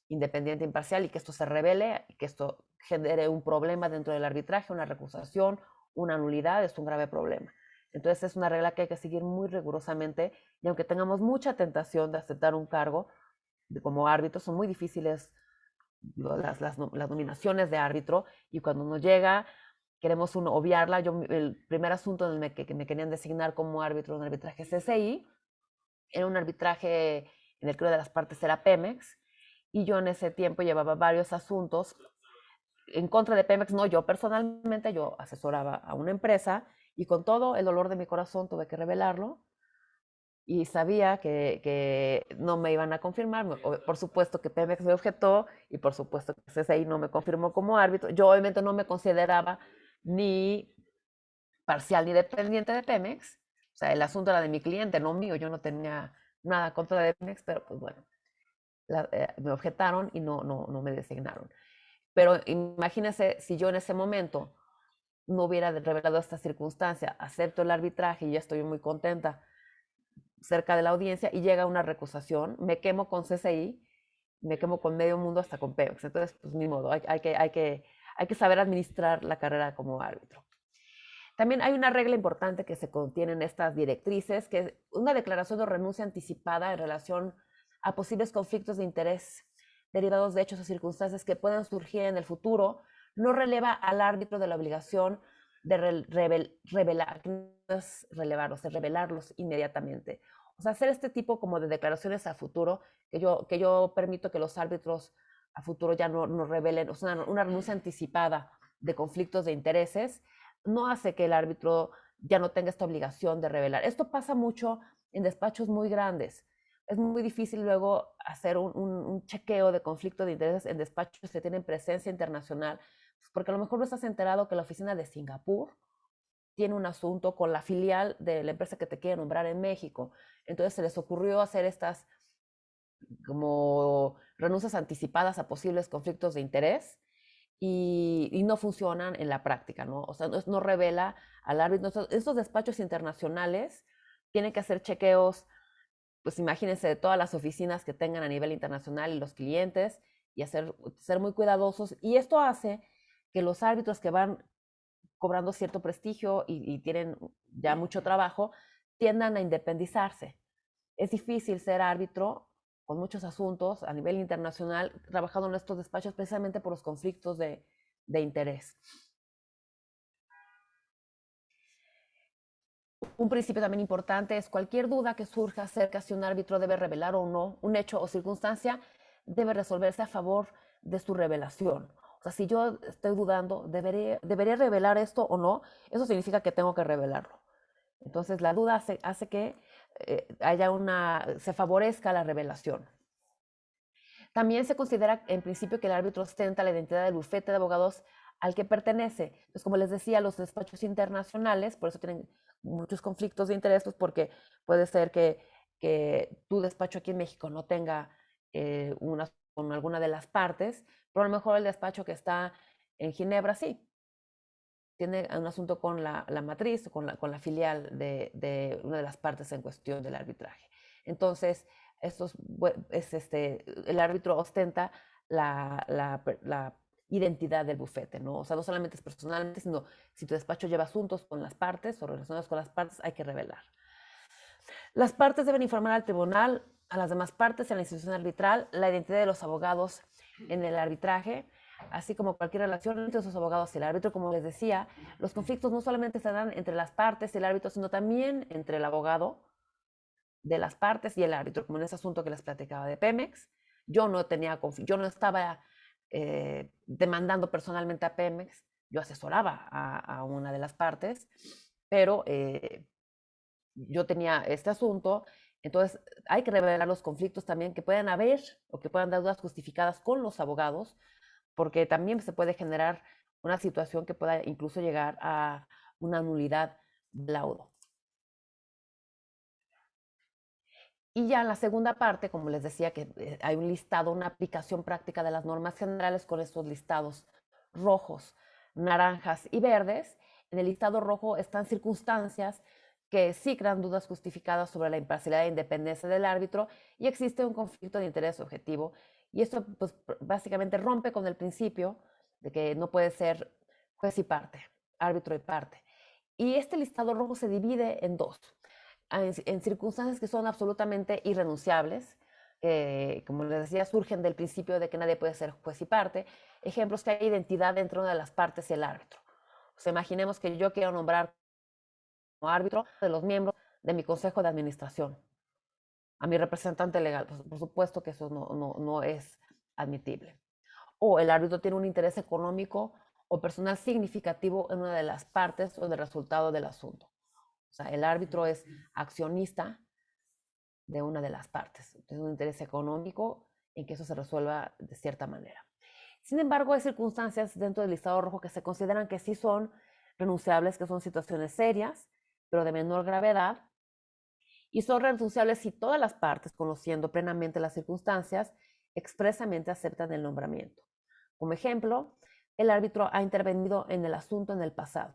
independiente, imparcial y que esto se revele, que esto genere un problema dentro del arbitraje, una recusación, una nulidad, es un grave problema. Entonces es una regla que hay que seguir muy rigurosamente y aunque tengamos mucha tentación de aceptar un cargo como árbitro, son muy difíciles las nominaciones de árbitro y cuando nos llega queremos uno obviarla. Yo, el primer asunto en el que me querían designar como árbitro en un arbitraje CCI, era un arbitraje en el que una de las partes era Pemex y yo en ese tiempo llevaba varios asuntos en contra de Pemex, no yo personalmente, yo asesoraba a una empresa y con todo el dolor de mi corazón tuve que revelarlo y sabía que no me iban a confirmar. Por supuesto que Pemex me objetó y por supuesto que CCI no me confirmó como árbitro. Yo obviamente no me consideraba ni parcial ni dependiente de Pemex. O sea, el asunto era de mi cliente, no mío. Yo no tenía nada contra de Pemex, pero pues bueno, me objetaron y no me designaron. Pero imagínense si yo en ese momento no hubiera revelado esta circunstancia, acepto el arbitraje y ya estoy muy contenta cerca de la audiencia y llega una recusación, me quemo con CCI, me quemo con medio mundo hasta con Pemex. Entonces, pues ni modo, hay que saber administrar la carrera como árbitro. También hay una regla importante que se contiene en estas directrices, que es una declaración de renuncia anticipada en relación a posibles conflictos de interés derivados de hechos o circunstancias que puedan surgir en el futuro, no releva al árbitro de la obligación de revelar, no es relevar, o sea, revelarlos inmediatamente. O sea, hacer este tipo como de declaraciones a futuro, que yo permito que los árbitros a futuro ya no revelen, o sea, una renuncia anticipada de conflictos de intereses, no hace que el árbitro ya no tenga esta obligación de revelar. Esto pasa mucho en despachos muy grandes. Es muy difícil luego hacer un chequeo de conflicto de intereses en despachos que tienen presencia internacional, porque a lo mejor no estás enterado que la oficina de Singapur tiene un asunto con la filial de la empresa que te quiere nombrar en México. Entonces se les ocurrió hacer estas como renuncias anticipadas a posibles conflictos de interés y no funcionan en la práctica, ¿no? O sea, no revela al árbitro. Estos despachos internacionales tienen que hacer chequeos, pues imagínense, de todas las oficinas que tengan a nivel internacional y los clientes y ser muy cuidadosos. Y esto hace que los árbitros que van cobrando cierto prestigio y tienen ya mucho trabajo, tiendan a independizarse. Es difícil ser árbitro con muchos asuntos a nivel internacional, trabajando en estos despachos precisamente por los conflictos de interés. Un principio también importante es cualquier duda que surja acerca si un árbitro debe revelar o no un hecho o circunstancia, debe resolverse a favor de su revelación. O sea, si yo estoy dudando, ¿debería revelar esto o no? Eso significa que tengo que revelarlo. Entonces, la duda hace que se favorezca la revelación. También se considera en principio que el árbitro ostenta la identidad del bufete de abogados al que pertenece. Pues como les decía, los despachos internacionales, por eso tienen muchos conflictos de interés, pues porque puede ser que tu despacho aquí en México no tenga con alguna de las partes, pero a lo mejor el despacho que está en Ginebra sí, tiene un asunto con la matriz o con la filial de una de las partes en cuestión del arbitraje. Entonces, el árbitro ostenta la identidad del bufete, ¿no? O sea, no solamente es personalmente, sino si tu despacho lleva asuntos con las partes o relacionados con las partes, hay que revelar. Las partes deben informar al tribunal, a las demás partes, en la institución arbitral, la identidad de los abogados en el arbitraje, así como cualquier relación entre sus abogados y el árbitro. Como les decía, los conflictos no solamente se dan entre las partes y el árbitro, sino también entre el abogado de las partes y el árbitro, como en ese asunto que les platicaba de Pemex. Yo no tenía conflicto, yo no estaba demandando personalmente a Pemex, yo asesoraba a una de las partes, pero yo tenía este asunto. Entonces hay que revelar los conflictos también que puedan haber o que puedan dar dudas justificadas con los abogados, porque también se puede generar una situación que pueda incluso llegar a una nulidad del laudo. Y ya en la segunda parte, como les decía, que hay un listado, una aplicación práctica de las normas generales con estos listados rojos, naranjas y verdes. En el listado rojo están circunstancias que sí crean dudas justificadas sobre la imparcialidad e independencia del árbitro y existe un conflicto de interés objetivo. Y esto pues, básicamente rompe con el principio de que no puede ser juez y parte, árbitro y parte. Y este listado rojo se divide en dos. En circunstancias que son absolutamente irrenunciables, como les decía, surgen del principio de que nadie puede ser juez y parte. Ejemplos que hay identidad entre una de las partes y el árbitro. O sea, imaginemos que yo quiero nombrar como árbitro de los miembros de mi consejo de administración a mi representante legal. Pues, por supuesto que eso no es admitible. O el árbitro tiene un interés económico o personal significativo en una de las partes o del resultado del asunto. O sea, el árbitro es accionista de una de las partes. Tiene un interés económico en que eso se resuelva de cierta manera. Sin embargo, hay circunstancias dentro del listado rojo que se consideran que sí son renunciables, que son situaciones serias, pero de menor gravedad, y son renunciables si todas las partes, conociendo plenamente las circunstancias, expresamente aceptan el nombramiento. Como ejemplo, el árbitro ha intervenido en el asunto en el pasado.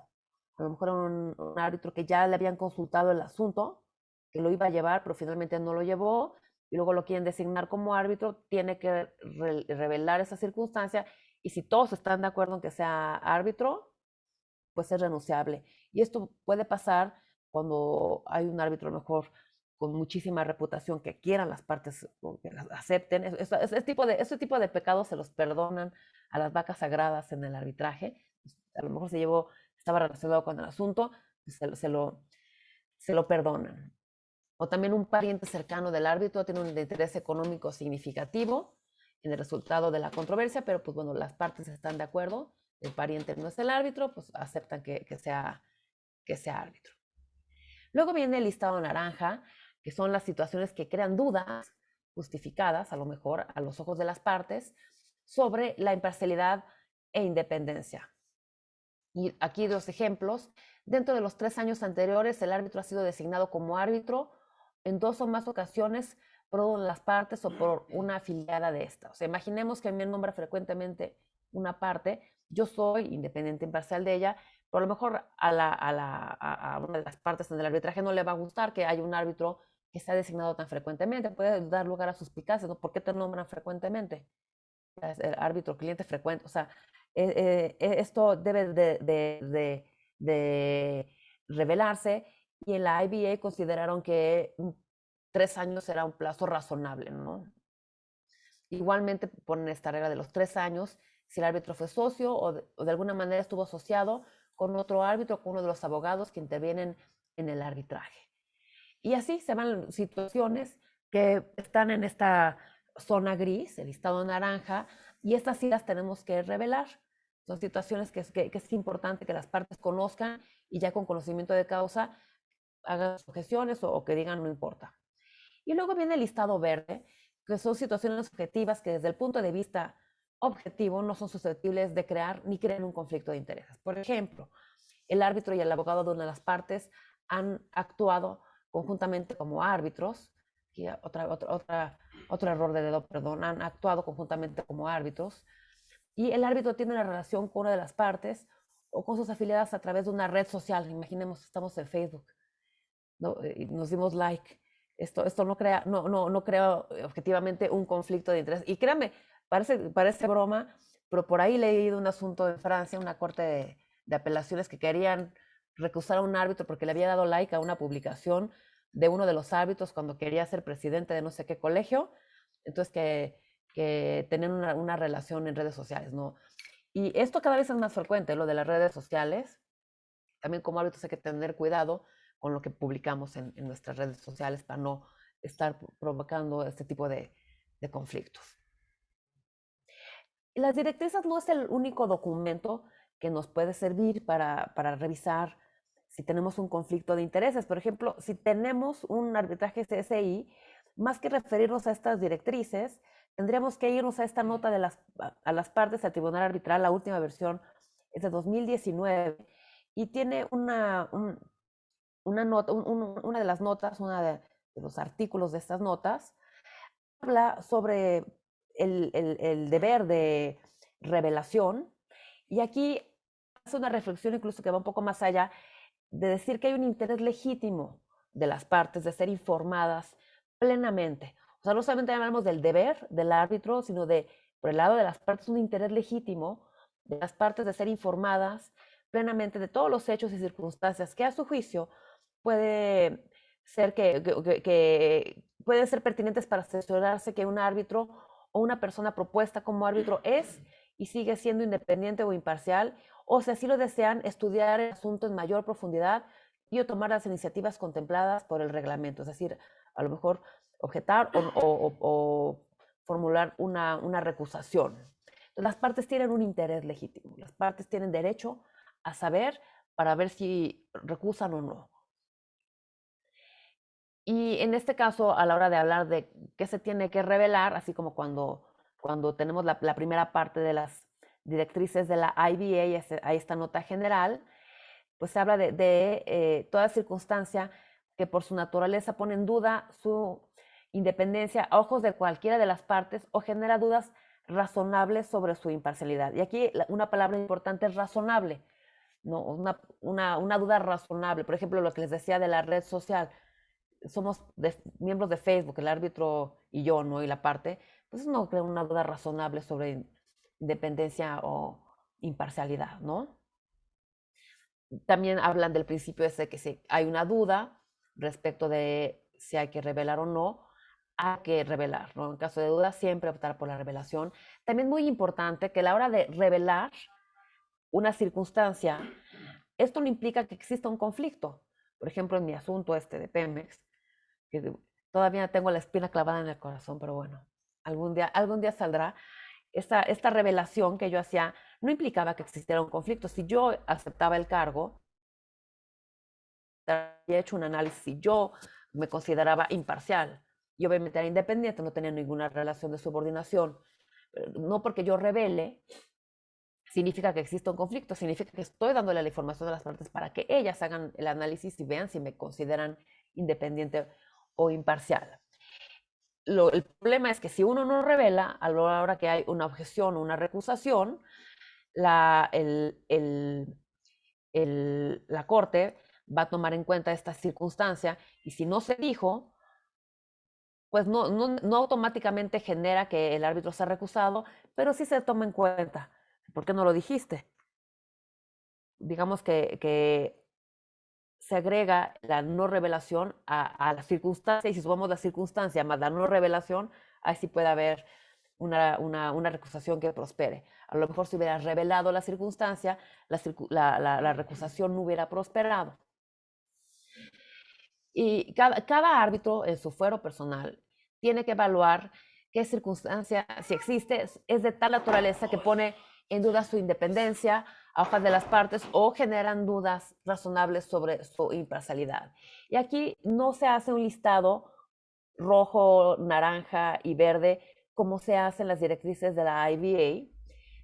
A lo mejor un árbitro que ya le habían consultado el asunto, que lo iba a llevar, pero finalmente no lo llevó, y luego lo quieren designar como árbitro, tiene que revelar esa circunstancia, y si todos están de acuerdo en que sea árbitro, pues es renunciable. Y esto puede pasar cuando hay un árbitro a lo mejor con muchísima reputación que quieran las partes que las acepten. Ese tipo de pecados se los perdonan a las vacas sagradas en el arbitraje. A lo mejor estaba relacionado con el asunto, se lo perdonan. O también un pariente cercano del árbitro tiene un interés económico significativo en el resultado de la controversia, pero pues bueno, las partes están de acuerdo, el pariente no es el árbitro, pues aceptan que sea árbitro. Luego viene el listado naranja, que son las situaciones que crean dudas justificadas, a lo mejor a los ojos de las partes, sobre la imparcialidad e independencia. Y aquí dos ejemplos. Dentro de los 3 años anteriores, el árbitro ha sido designado como árbitro en 2 o más ocasiones por una de las partes o por una afiliada de esta. O sea, imaginemos que me nombra frecuentemente una parte, yo soy independiente imparcial de ella, pero a lo mejor a una de las partes en el arbitraje no le va a gustar que haya un árbitro que sea designado tan frecuentemente, puede dar lugar a suspicacias, ¿no? ¿Por qué te nombran frecuentemente? El árbitro, cliente frecuente, o sea, esto debe de revelarse, y en la IBA consideraron que 3 años era un plazo razonable, ¿no? Igualmente ponen esta regla de los 3 años si el árbitro fue socio o de alguna manera estuvo asociado con otro árbitro, con uno de los abogados que intervienen en el arbitraje. Y así se van situaciones que están en esta zona gris, el listado naranja, y estas sí las tenemos que revelar. Son situaciones que es importante que las partes conozcan y ya con conocimiento de causa hagan objeciones o que digan no importa. Y luego viene el listado verde, que son situaciones objetivas que desde el punto de vista objetivo no son susceptibles de crear ni crean un conflicto de intereses. Por ejemplo, el árbitro y el abogado de una de las partes han actuado conjuntamente como árbitros, y otro error de dedo, perdón, han actuado conjuntamente como árbitros, y el árbitro tiene una relación con una de las partes o con sus afiliadas a través de una red social. Imaginemos, estamos en Facebook, ¿no? Y nos dimos like. Esto no crea objetivamente un conflicto de interés. Y créanme, parece broma, pero por ahí he leído un asunto en Francia, una corte de apelaciones que querían recusar a un árbitro porque le había dado like a una publicación de uno de los árbitros cuando quería ser presidente de no sé qué colegio. Entonces que tenían una relación en redes sociales, ¿no? Y esto cada vez es más frecuente, lo de las redes sociales. También como árbitros hay que tener cuidado con lo que publicamos en nuestras redes sociales para no estar provocando este tipo de conflictos. Las directrices no es el único documento que nos puede servir para revisar si tenemos un conflicto de intereses. Por ejemplo, si tenemos un arbitraje CSI, más que referirnos a estas directrices, tendríamos que irnos a esta nota a las partes al Tribunal Arbitral. La última versión es de 2019 y tiene una nota, una de las notas, de los artículos de estas notas, habla sobre el deber de revelación y aquí hace una reflexión incluso que va un poco más allá de decir que hay un interés legítimo de las partes de ser informadas plenamente. O sea, no solamente hablamos del deber del árbitro, sino de, por el lado de las partes, un interés legítimo de las partes de ser informadas plenamente de todos los hechos y circunstancias que a su juicio puede ser que pueden ser pertinentes para asesorarse que un árbitro o una persona propuesta como árbitro es y sigue siendo independiente o imparcial, o si así lo desean, estudiar el asunto en mayor profundidad y o tomar las iniciativas contempladas por el reglamento, es decir, a lo mejor objetar o formular una recusación. Las partes tienen un interés legítimo, las partes tienen derecho a saber para ver si recusan o no. Y en este caso, a la hora de hablar de qué se tiene que revelar, así como cuando tenemos la primera parte de las directrices de la IBA, hay esta nota general, pues se habla de toda circunstancia que por su naturaleza pone en duda su independencia a ojos de cualquiera de las partes o genera dudas razonables sobre su imparcialidad. Y aquí una palabra importante es razonable, ¿no? Una duda razonable. Por ejemplo, lo que les decía de la red social, somos miembros de Facebook, el árbitro y yo, ¿no? Y la parte, pues no creo una duda razonable sobre independencia o imparcialidad, ¿no? También hablan del principio ese que si hay una duda respecto de si hay que revelar o no, hay que revelar, ¿no? En caso de duda, siempre optar por la revelación. También muy importante que a la hora de revelar una circunstancia, esto no implica que exista un conflicto. Por ejemplo, en mi asunto este de Pemex, que todavía tengo la espina clavada en el corazón, pero bueno, algún día saldrá. Esta revelación que yo hacía no implicaba que existiera un conflicto. Si yo aceptaba el cargo, había hecho un análisis y yo me consideraba imparcial y obviamente era independiente, no tenía ninguna relación de subordinación. No porque yo revele significa que exista un conflicto, significa que estoy dándole la información a las partes para que ellas hagan el análisis y vean si me consideran independiente o imparcial. El problema es que si uno no revela, a la hora que hay una objeción o una recusación, la, la Corte va a tomar en cuenta esta circunstancia y si no se dijo, pues no automáticamente genera que el árbitro sea recusado, pero sí se toma en cuenta. ¿Por qué no lo dijiste? Digamos que se agrega la no revelación a la circunstancia y si sumamos la circunstancia más la no revelación, ahí sí puede haber una recusación que prospere. A lo mejor si hubiera revelado la circunstancia, la recusación no hubiera prosperado. Y cada árbitro en su fuero personal tiene que evaluar qué circunstancia, si existe, es de tal naturaleza que pone en duda su independencia a ojos de las partes o generan dudas razonables sobre su imparcialidad. Y aquí no se hace un listado rojo, naranja y verde como se hace en las directrices de la IBA.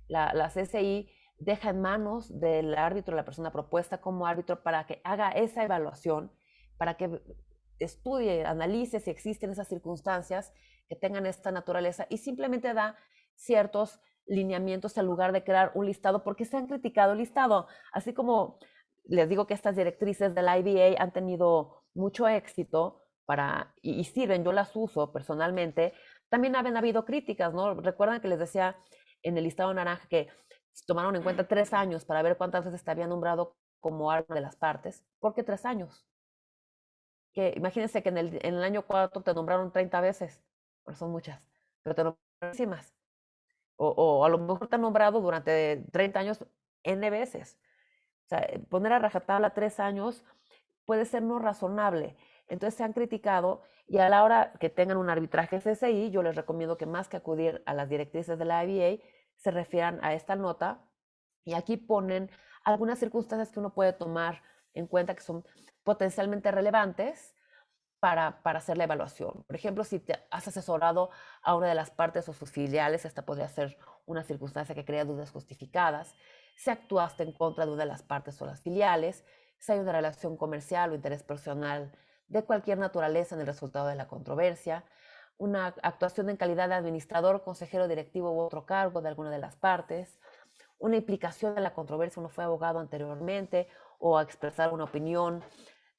La CSI deja en manos del árbitro, la persona propuesta como árbitro, para que haga esa evaluación, para que estudie, analice si existen esas circunstancias que tengan esta naturaleza y simplemente da ciertos lineamientos en lugar de crear un listado, porque se han criticado el listado, así como les digo que estas directrices del IBA han tenido mucho éxito y sirven, yo las uso personalmente, también han habido críticas, ¿no? Recuerdan que les decía en el listado naranja que tomaron en cuenta 3 años para ver cuántas veces te había nombrado como árbitro de las partes. ¿Por qué 3 años? Que imagínense que en el año 4 te nombraron 30 veces, pero son muchas, pero te nombraron muchísimas. o a lo mejor te han nombrado durante 30 años N veces. O sea, poner a rajatabla 3 años puede ser no razonable. Entonces se han criticado y a la hora que tengan un arbitraje CCI, yo les recomiendo que más que acudir a las directrices de la IBA, se refieran a esta nota y aquí ponen algunas circunstancias que uno puede tomar en cuenta que son potencialmente relevantes para hacer la evaluación. Por ejemplo, si te has asesorado a una de las partes o sus filiales, esta podría ser una circunstancia que crea dudas justificadas. Si actuaste en contra de una de las partes o las filiales, si hay una relación comercial o interés personal de cualquier naturaleza en el resultado de la controversia, una actuación en calidad de administrador, consejero directivo u otro cargo de alguna de las partes, una implicación en la controversia, uno fue abogado anteriormente o a expresar una opinión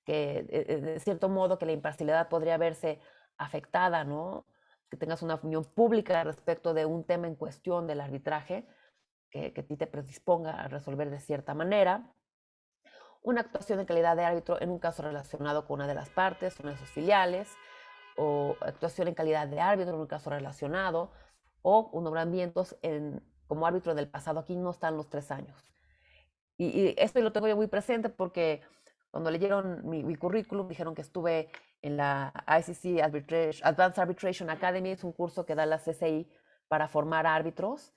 que de cierto modo que la imparcialidad podría verse afectada, ¿no? Que tengas una opinión pública respecto de un tema en cuestión del arbitraje, que a ti te predisponga a resolver de cierta manera. Una actuación en calidad de árbitro en un caso relacionado con una de las partes, una de sus filiales, o actuación en calidad de árbitro en un caso relacionado, o un nombramiento como árbitro del pasado. Aquí no están los 3 años. Y esto lo tengo yo muy presente porque cuando leyeron mi currículum dijeron que estuve en la ICC Advanced Arbitration Academy, es un curso que da la CCI para formar árbitros.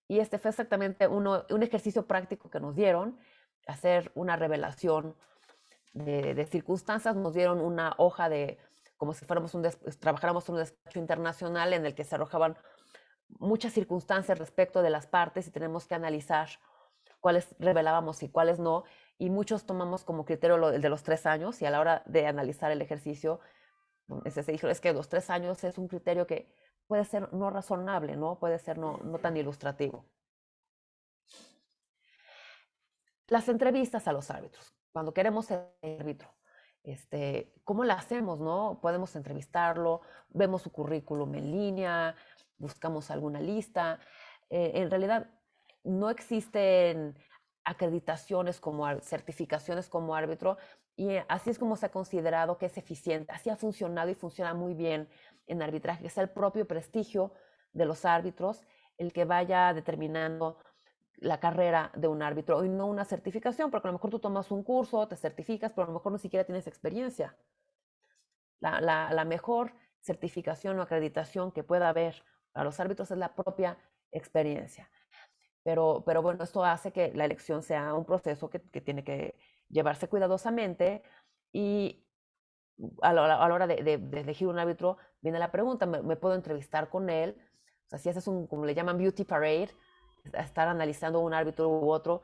Y este fue exactamente un ejercicio práctico que nos dieron, hacer una revelación de circunstancias. Nos dieron una hoja como si trabajáramos en un despacho internacional en el que se arrojaban muchas circunstancias respecto de las partes y tenemos que analizar cuáles revelábamos y cuáles no, y muchos tomamos como criterio el de los 3 años, y a la hora de analizar el ejercicio, se dijo, es que los 3 años es un criterio que puede ser no razonable, ¿no? Puede ser no tan ilustrativo. Las entrevistas a los árbitros, cuando queremos ser árbitro, ¿cómo la hacemos, no? Podemos entrevistarlo, vemos su currículum en línea, buscamos alguna lista. En realidad, no existen acreditaciones certificaciones como árbitro, y así es como se ha considerado que es eficiente. Así ha funcionado y funciona muy bien en arbitraje. Es el propio prestigio de los árbitros el que vaya determinando la carrera de un árbitro y no una certificación, porque a lo mejor tú tomas un curso, te certificas, pero a lo mejor ni siquiera tienes experiencia. La mejor certificación o acreditación que pueda haber para los árbitros es la propia experiencia. Pero bueno, esto hace que la elección sea un proceso que tiene que llevarse cuidadosamente, y a la hora de elegir un árbitro viene la pregunta, ¿me puedo entrevistar con él? O sea, si haces como le llaman beauty parade, estar analizando un árbitro u otro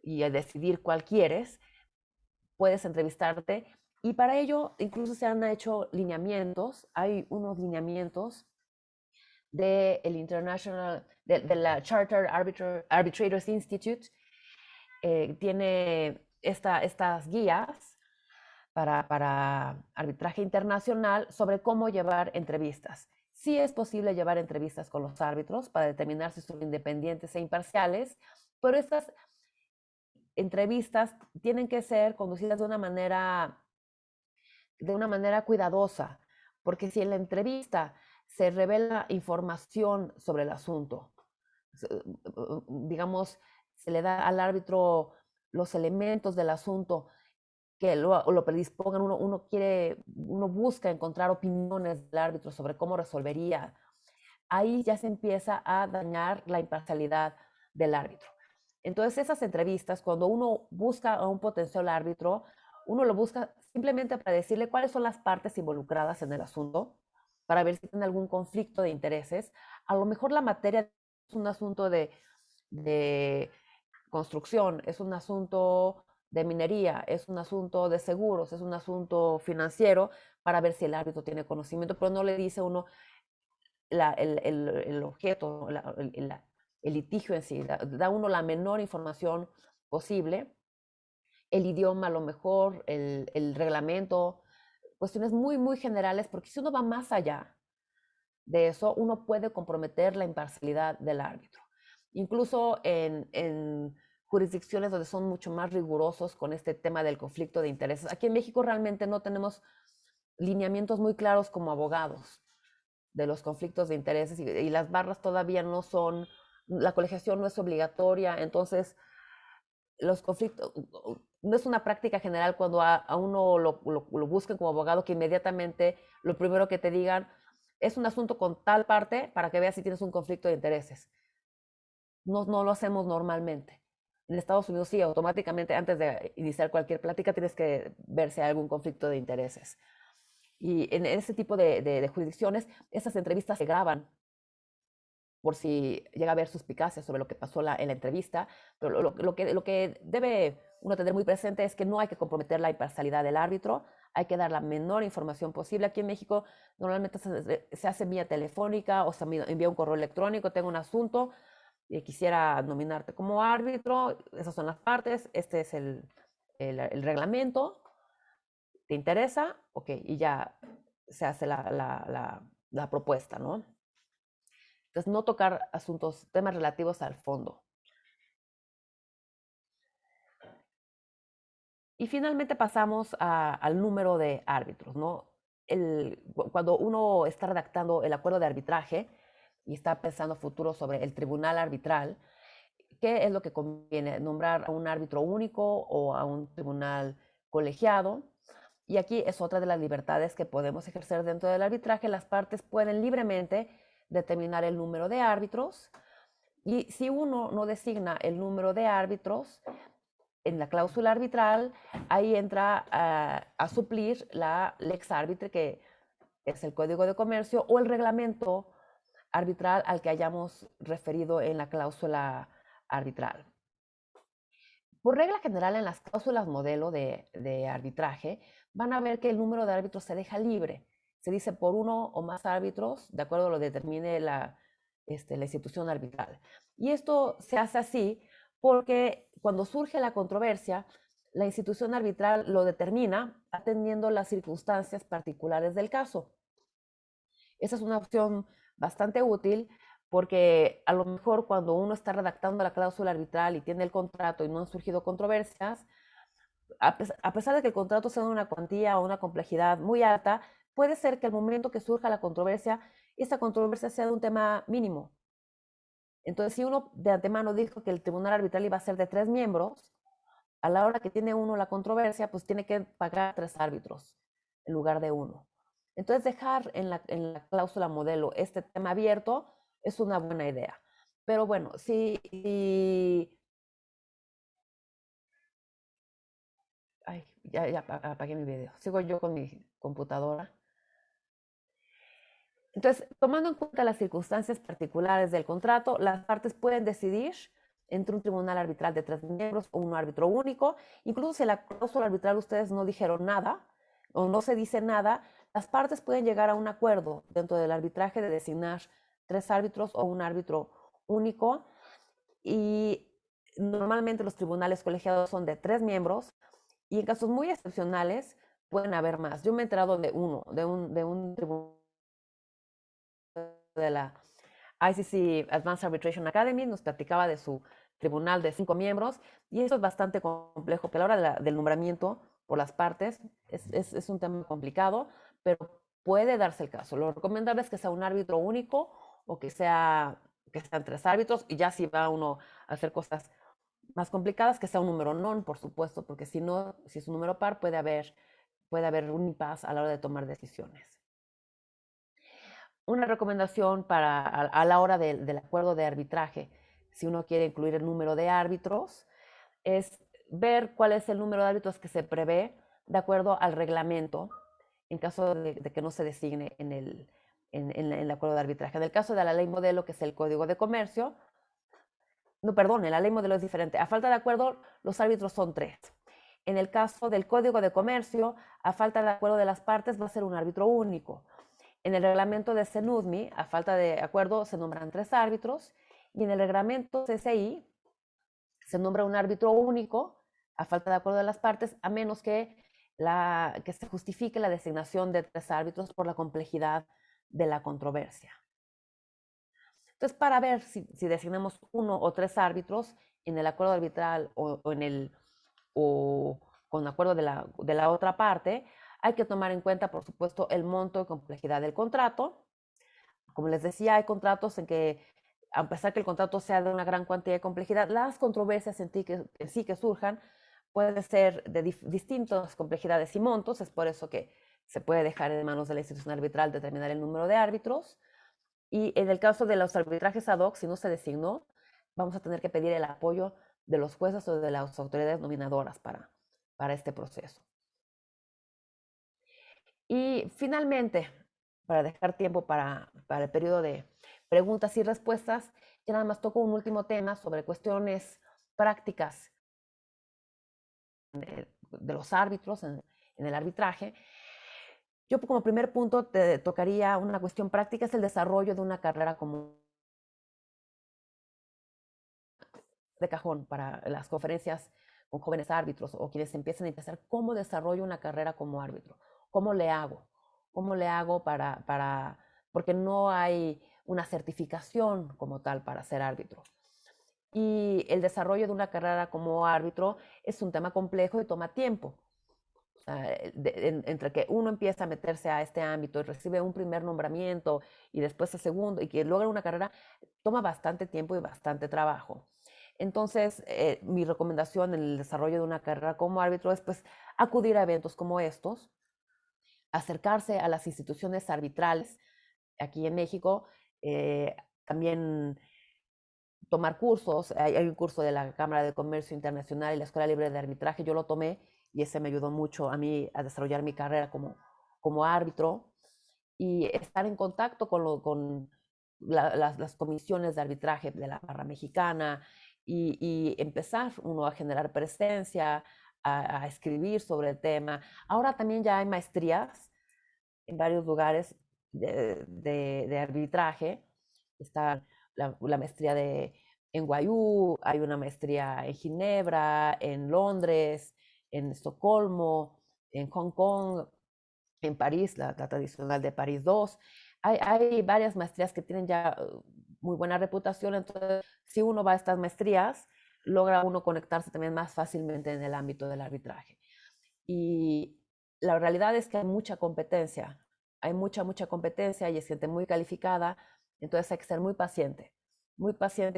y a decidir cuál quieres, puedes entrevistarte, y para ello incluso se han hecho lineamientos, hay unos lineamientos de la Chartered Arbitrators Institute, tiene estas guías para arbitraje internacional sobre cómo llevar entrevistas. Sí es posible llevar entrevistas con los árbitros para determinar si son independientes e imparciales, pero estas entrevistas tienen que ser conducidas de una manera cuidadosa, porque si en la entrevista se revela información sobre el asunto, digamos, se le da al árbitro los elementos del asunto que lo predispongan, uno busca encontrar opiniones del árbitro sobre cómo resolvería, ahí ya se empieza a dañar la imparcialidad del árbitro. Entonces, esas entrevistas, cuando uno busca a un potencial árbitro, uno lo busca simplemente para decirle cuáles son las partes involucradas en el asunto, para ver si tiene algún conflicto de intereses. A lo mejor la materia es un asunto de construcción, es un asunto de minería, es un asunto de seguros, es un asunto financiero, para ver si el árbitro tiene conocimiento, pero no le dice uno el objeto, el litigio en sí, da uno la menor información posible, el idioma a lo mejor, el reglamento, cuestiones muy, muy generales, porque si uno va más allá de eso, uno puede comprometer la imparcialidad del árbitro. Incluso en jurisdicciones donde son mucho más rigurosos con este tema del conflicto de intereses. Aquí en México realmente no tenemos lineamientos muy claros como abogados de los conflictos de intereses, y las barras todavía no son la colegiación no es obligatoria, entonces los conflictos, no es una práctica general cuando a uno lo busquen como abogado que inmediatamente lo primero que te digan es un asunto con tal parte para que veas si tienes un conflicto de intereses. No lo hacemos normalmente. En Estados Unidos sí, automáticamente antes de iniciar cualquier plática tienes que ver si hay algún conflicto de intereses. Y en ese tipo de jurisdicciones, esas entrevistas se graban por si llega a haber suspicacias sobre lo que pasó en la entrevista. Pero lo que debe uno tener muy presente es que no hay que comprometer la imparcialidad del árbitro, hay que dar la menor información posible. Aquí en México normalmente se hace vía telefónica o se envía un correo electrónico, tengo un asunto, quisiera nominarte como árbitro, esas son las partes, este es el reglamento, ¿te interesa? Ok, y ya se hace la propuesta, ¿no? Entonces, no tocar asuntos, temas relativos al fondo. Y finalmente pasamos al número de árbitros, ¿no? Cuando uno está redactando el acuerdo de arbitraje y está pensando futuro sobre el tribunal arbitral, ¿qué es lo que conviene? ¿Nombrar a un árbitro único o a un tribunal colegiado? Y aquí es otra de las libertades que podemos ejercer dentro del arbitraje. Las partes pueden libremente determinar el número de árbitros y si uno no designa el número de árbitros en la cláusula arbitral, ahí entra a suplir la lex arbitre, que es el Código de Comercio, o el reglamento arbitral al que hayamos referido en la cláusula arbitral. Por regla general, en las cláusulas modelo de arbitraje, van a ver que el número de árbitros se deja libre. Se dice por uno o más árbitros, de acuerdo a lo que determine la institución arbitral. Y esto se hace así porque cuando surge la controversia, la institución arbitral lo determina atendiendo las circunstancias particulares del caso. Esa es una opción bastante útil porque a lo mejor cuando uno está redactando la cláusula arbitral y tiene el contrato y no han surgido controversias, a pesar de que el contrato sea de una cuantía o una complejidad muy alta, puede ser que al momento que surja la controversia, esa controversia sea de un tema mínimo. Entonces, si uno de antemano dijo que el tribunal arbitral iba a ser de 3 miembros, a la hora que tiene uno la controversia, pues tiene que pagar 3 árbitros en lugar de uno. Entonces, dejar en la cláusula modelo este tema abierto es una buena idea. Pero bueno, si ay, ya apagué mi video. Sigo yo con mi computadora. Entonces, tomando en cuenta las circunstancias particulares del contrato, las partes pueden decidir entre un tribunal arbitral de 3 miembros o un árbitro único. Incluso si en la cláusula arbitral ustedes no dijeron nada o no se dice nada, las partes pueden llegar a un acuerdo dentro del arbitraje de designar 3 árbitros o un árbitro único. Y normalmente los tribunales colegiados son de 3 miembros y en casos muy excepcionales pueden haber más. Yo me he enterado de uno, de un tribunal de la ICC Advanced Arbitration Academy, nos platicaba de su tribunal de 5 miembros y eso es bastante complejo, que a la hora del nombramiento por las partes es un tema complicado, pero puede darse el caso. Lo recomendable es que sea un árbitro único o que sean 3 árbitros y ya si va uno a hacer cosas más complicadas, que sea un número non, por supuesto, porque si no, si es un número par, puede haber un impasse a la hora de tomar decisiones. Una recomendación a la hora del acuerdo de arbitraje, si uno quiere incluir el número de árbitros, es ver cuál es el número de árbitros que se prevé de acuerdo al reglamento en caso de que no se designe en el acuerdo de arbitraje. En el caso de la ley modelo, que es el Código de Comercio, no, perdón, en la ley modelo es diferente. A falta de acuerdo, los árbitros son 3. En el caso del Código de Comercio, a falta de acuerdo de las partes, va a ser un árbitro único. En el reglamento de CENUDMI, a falta de acuerdo, se nombran 3 árbitros. Y en el reglamento CCI, se nombra un árbitro único, a falta de acuerdo de las partes, a menos que se justifique la designación de 3 árbitros por la complejidad de la controversia. Entonces, para ver si designamos 1 o 3 árbitros en el acuerdo arbitral o con acuerdo de la otra parte, hay que tomar en cuenta, por supuesto, el monto y complejidad del contrato. Como les decía, hay contratos en que a pesar que el contrato sea de una gran cantidad de complejidad, las controversias en sí que surjan pueden ser de distintas complejidades y montos. Es por eso que se puede dejar en manos de la institución arbitral determinar el número de árbitros. Y en el caso de los arbitrajes ad hoc, si no se designó, vamos a tener que pedir el apoyo de los jueces o de las autoridades nominadoras para este proceso. Y finalmente, para dejar tiempo para el periodo de preguntas y respuestas, ya nada más toco un último tema sobre cuestiones prácticas de los árbitros en el arbitraje. Yo como primer punto te tocaría una cuestión práctica, es el desarrollo de una carrera como de cajón para las conferencias con jóvenes árbitros o quienes empiezan a empezar. ¿Cómo desarrollo una carrera como árbitro? ¿Cómo le hago? ¿Cómo le hago porque no hay una certificación como tal para ser árbitro? Y el desarrollo de una carrera como árbitro es un tema complejo y toma tiempo. O sea, entre que uno empieza a meterse a este ámbito y recibe un primer nombramiento y después el segundo y que logra una carrera, toma bastante tiempo y bastante trabajo. Entonces, mi recomendación en el desarrollo de una carrera como árbitro es pues acudir a eventos como estos, acercarse a las instituciones arbitrales aquí en México, también tomar cursos. Hay un curso de la Cámara de Comercio Internacional y la Escuela Libre de Arbitraje, yo lo tomé y ese me ayudó mucho a mí a desarrollar mi carrera como árbitro y estar en contacto con las comisiones de arbitraje de la barra mexicana y empezar uno a generar presencia, a escribir sobre el tema. Ahora también ya hay maestrías en varios lugares de arbitraje. Está la maestría en Guayú, hay una maestría en Ginebra, en Londres, en Estocolmo, en Hong Kong, en París, la tradicional de París 2. Hay varias maestrías que tienen ya muy buena reputación, entonces si uno va a estas maestrías, logra uno conectarse también más fácilmente en el ámbito del arbitraje. Y la realidad es que hay mucha competencia, hay mucha competencia y es gente muy calificada, entonces hay que ser muy paciente,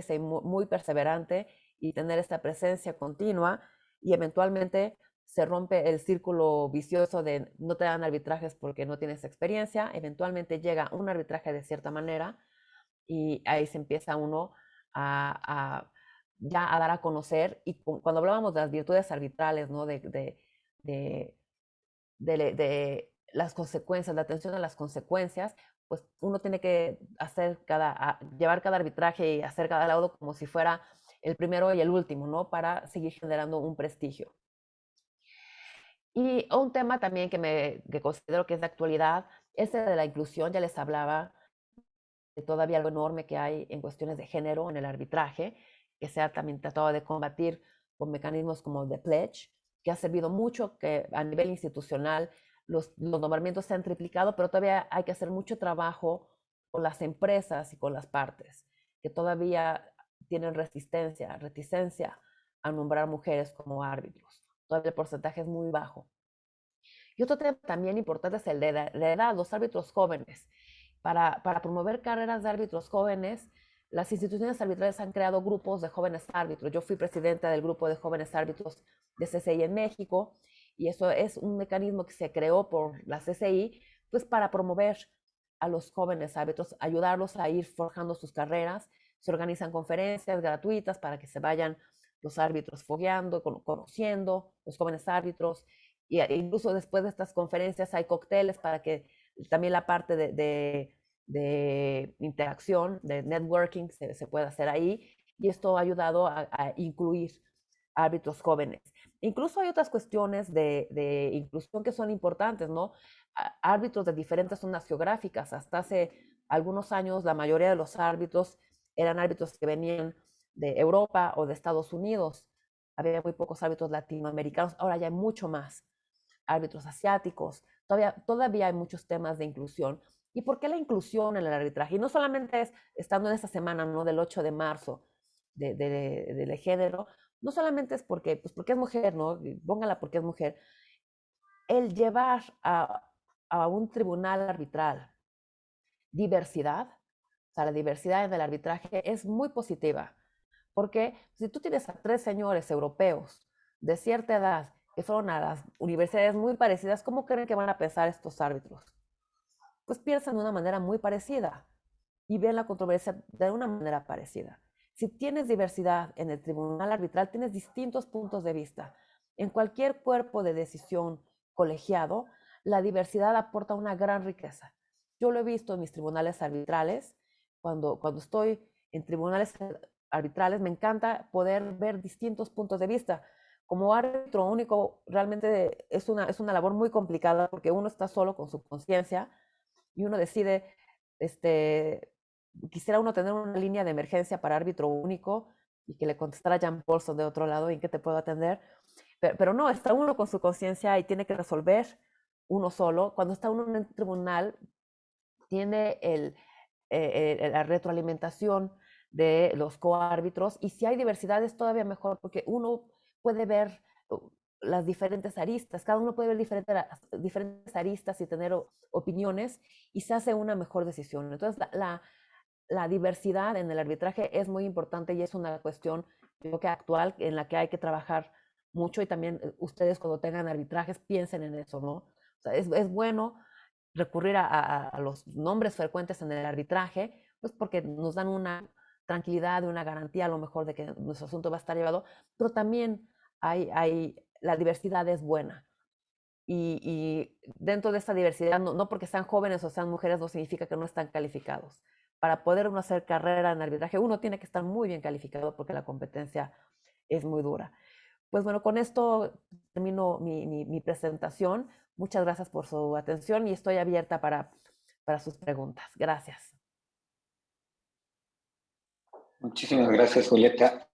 ser muy perseverante y tener esta presencia continua y eventualmente se rompe el círculo vicioso de no te dan arbitrajes porque no tienes experiencia, eventualmente llega un arbitraje de cierta manera y ahí se empieza uno ya a dar a conocer. Y cuando hablábamos de las virtudes arbitrales, ¿no? de, de las consecuencias, la atención a las consecuencias, pues uno tiene que llevar cada arbitraje y hacer cada laudo como si fuera el primero y el último, ¿no? Para seguir generando un prestigio. Y un tema también que considero que es de actualidad es el de la inclusión. Ya les hablaba de todavía lo enorme que hay en cuestiones de género en el arbitraje, que se ha también tratado de combatir con mecanismos como The Pledge, que ha servido mucho, que a nivel institucional los nombramientos se han triplicado, pero todavía hay que hacer mucho trabajo con las empresas y con las partes, que todavía tienen reticencia a nombrar mujeres como árbitros. Todavía el porcentaje es muy bajo. Y otro tema también importante es el de la edad, los árbitros jóvenes. Para promover carreras de árbitros jóvenes, las instituciones arbitrales han creado grupos de jóvenes árbitros. Yo fui presidenta del grupo de jóvenes árbitros de CCI en México y eso es un mecanismo que se creó por la CCI pues para promover a los jóvenes árbitros, ayudarlos a ir forjando sus carreras. Se organizan conferencias gratuitas para que se vayan los árbitros fogueando, conociendo los jóvenes árbitros. Y incluso después de estas conferencias hay cócteles para que también la parte de interacción, de networking, se puede hacer ahí. Y esto ha ayudado a incluir árbitros jóvenes. Incluso hay otras cuestiones de inclusión que son importantes, ¿no? Árbitros de diferentes zonas geográficas. Hasta hace algunos años la mayoría de los árbitros eran árbitros que venían de Europa o de Estados Unidos. Había muy pocos árbitros latinoamericanos, ahora ya hay mucho más árbitros asiáticos. Todavía hay muchos temas de inclusión. ¿Y por qué la inclusión en el arbitraje? Y no solamente es estando en esta semana, ¿no? Del 8 de marzo de género, no solamente es pues porque es mujer, ¿no? Póngala porque es mujer. El llevar a un tribunal arbitral diversidad, o sea, la diversidad en el arbitraje es muy positiva, porque si tú tienes a 3 señores europeos de cierta edad que fueron a las universidades muy parecidas, ¿cómo creen que van a pensar estos árbitros? Pues piensan de una manera muy parecida y ven la controversia de una manera parecida. Si tienes diversidad en el tribunal arbitral, tienes distintos puntos de vista. En cualquier cuerpo de decisión colegiado, la diversidad aporta una gran riqueza. Yo lo he visto en mis tribunales arbitrales. Cuando estoy en tribunales arbitrales, me encanta poder ver distintos puntos de vista. Como árbitro único, realmente es una labor muy complicada porque uno está solo con su conciencia y uno decide, este, quisiera uno tener una línea de emergencia para árbitro único y que le contestara Jan Paulson de otro lado, ¿en qué te puedo atender? Pero no, está uno con su conciencia y tiene que resolver uno solo. Cuando está uno en el tribunal, tiene la retroalimentación de los coárbitros y si hay diversidad es todavía mejor porque uno puede ver las diferentes aristas, cada uno puede ver diferentes aristas y tener opiniones y se hace una mejor decisión. Entonces, la diversidad en el arbitraje es muy importante y es una cuestión, creo que actual, en la que hay que trabajar mucho y también ustedes cuando tengan arbitrajes piensen en eso, ¿no? O sea, es bueno recurrir a los nombres frecuentes en el arbitraje, pues porque nos dan una tranquilidad, una garantía a lo mejor de que nuestro asunto va a estar llevado, pero también la diversidad es buena. Y dentro de esta diversidad, no porque sean jóvenes o sean mujeres, no significa que no están calificados. Para poder uno hacer carrera en arbitraje, uno tiene que estar muy bien calificado porque la competencia es muy dura. Pues bueno, con esto termino mi presentación. Muchas gracias por su atención y estoy abierta para sus preguntas. Gracias. Muchísimas gracias, Julieta.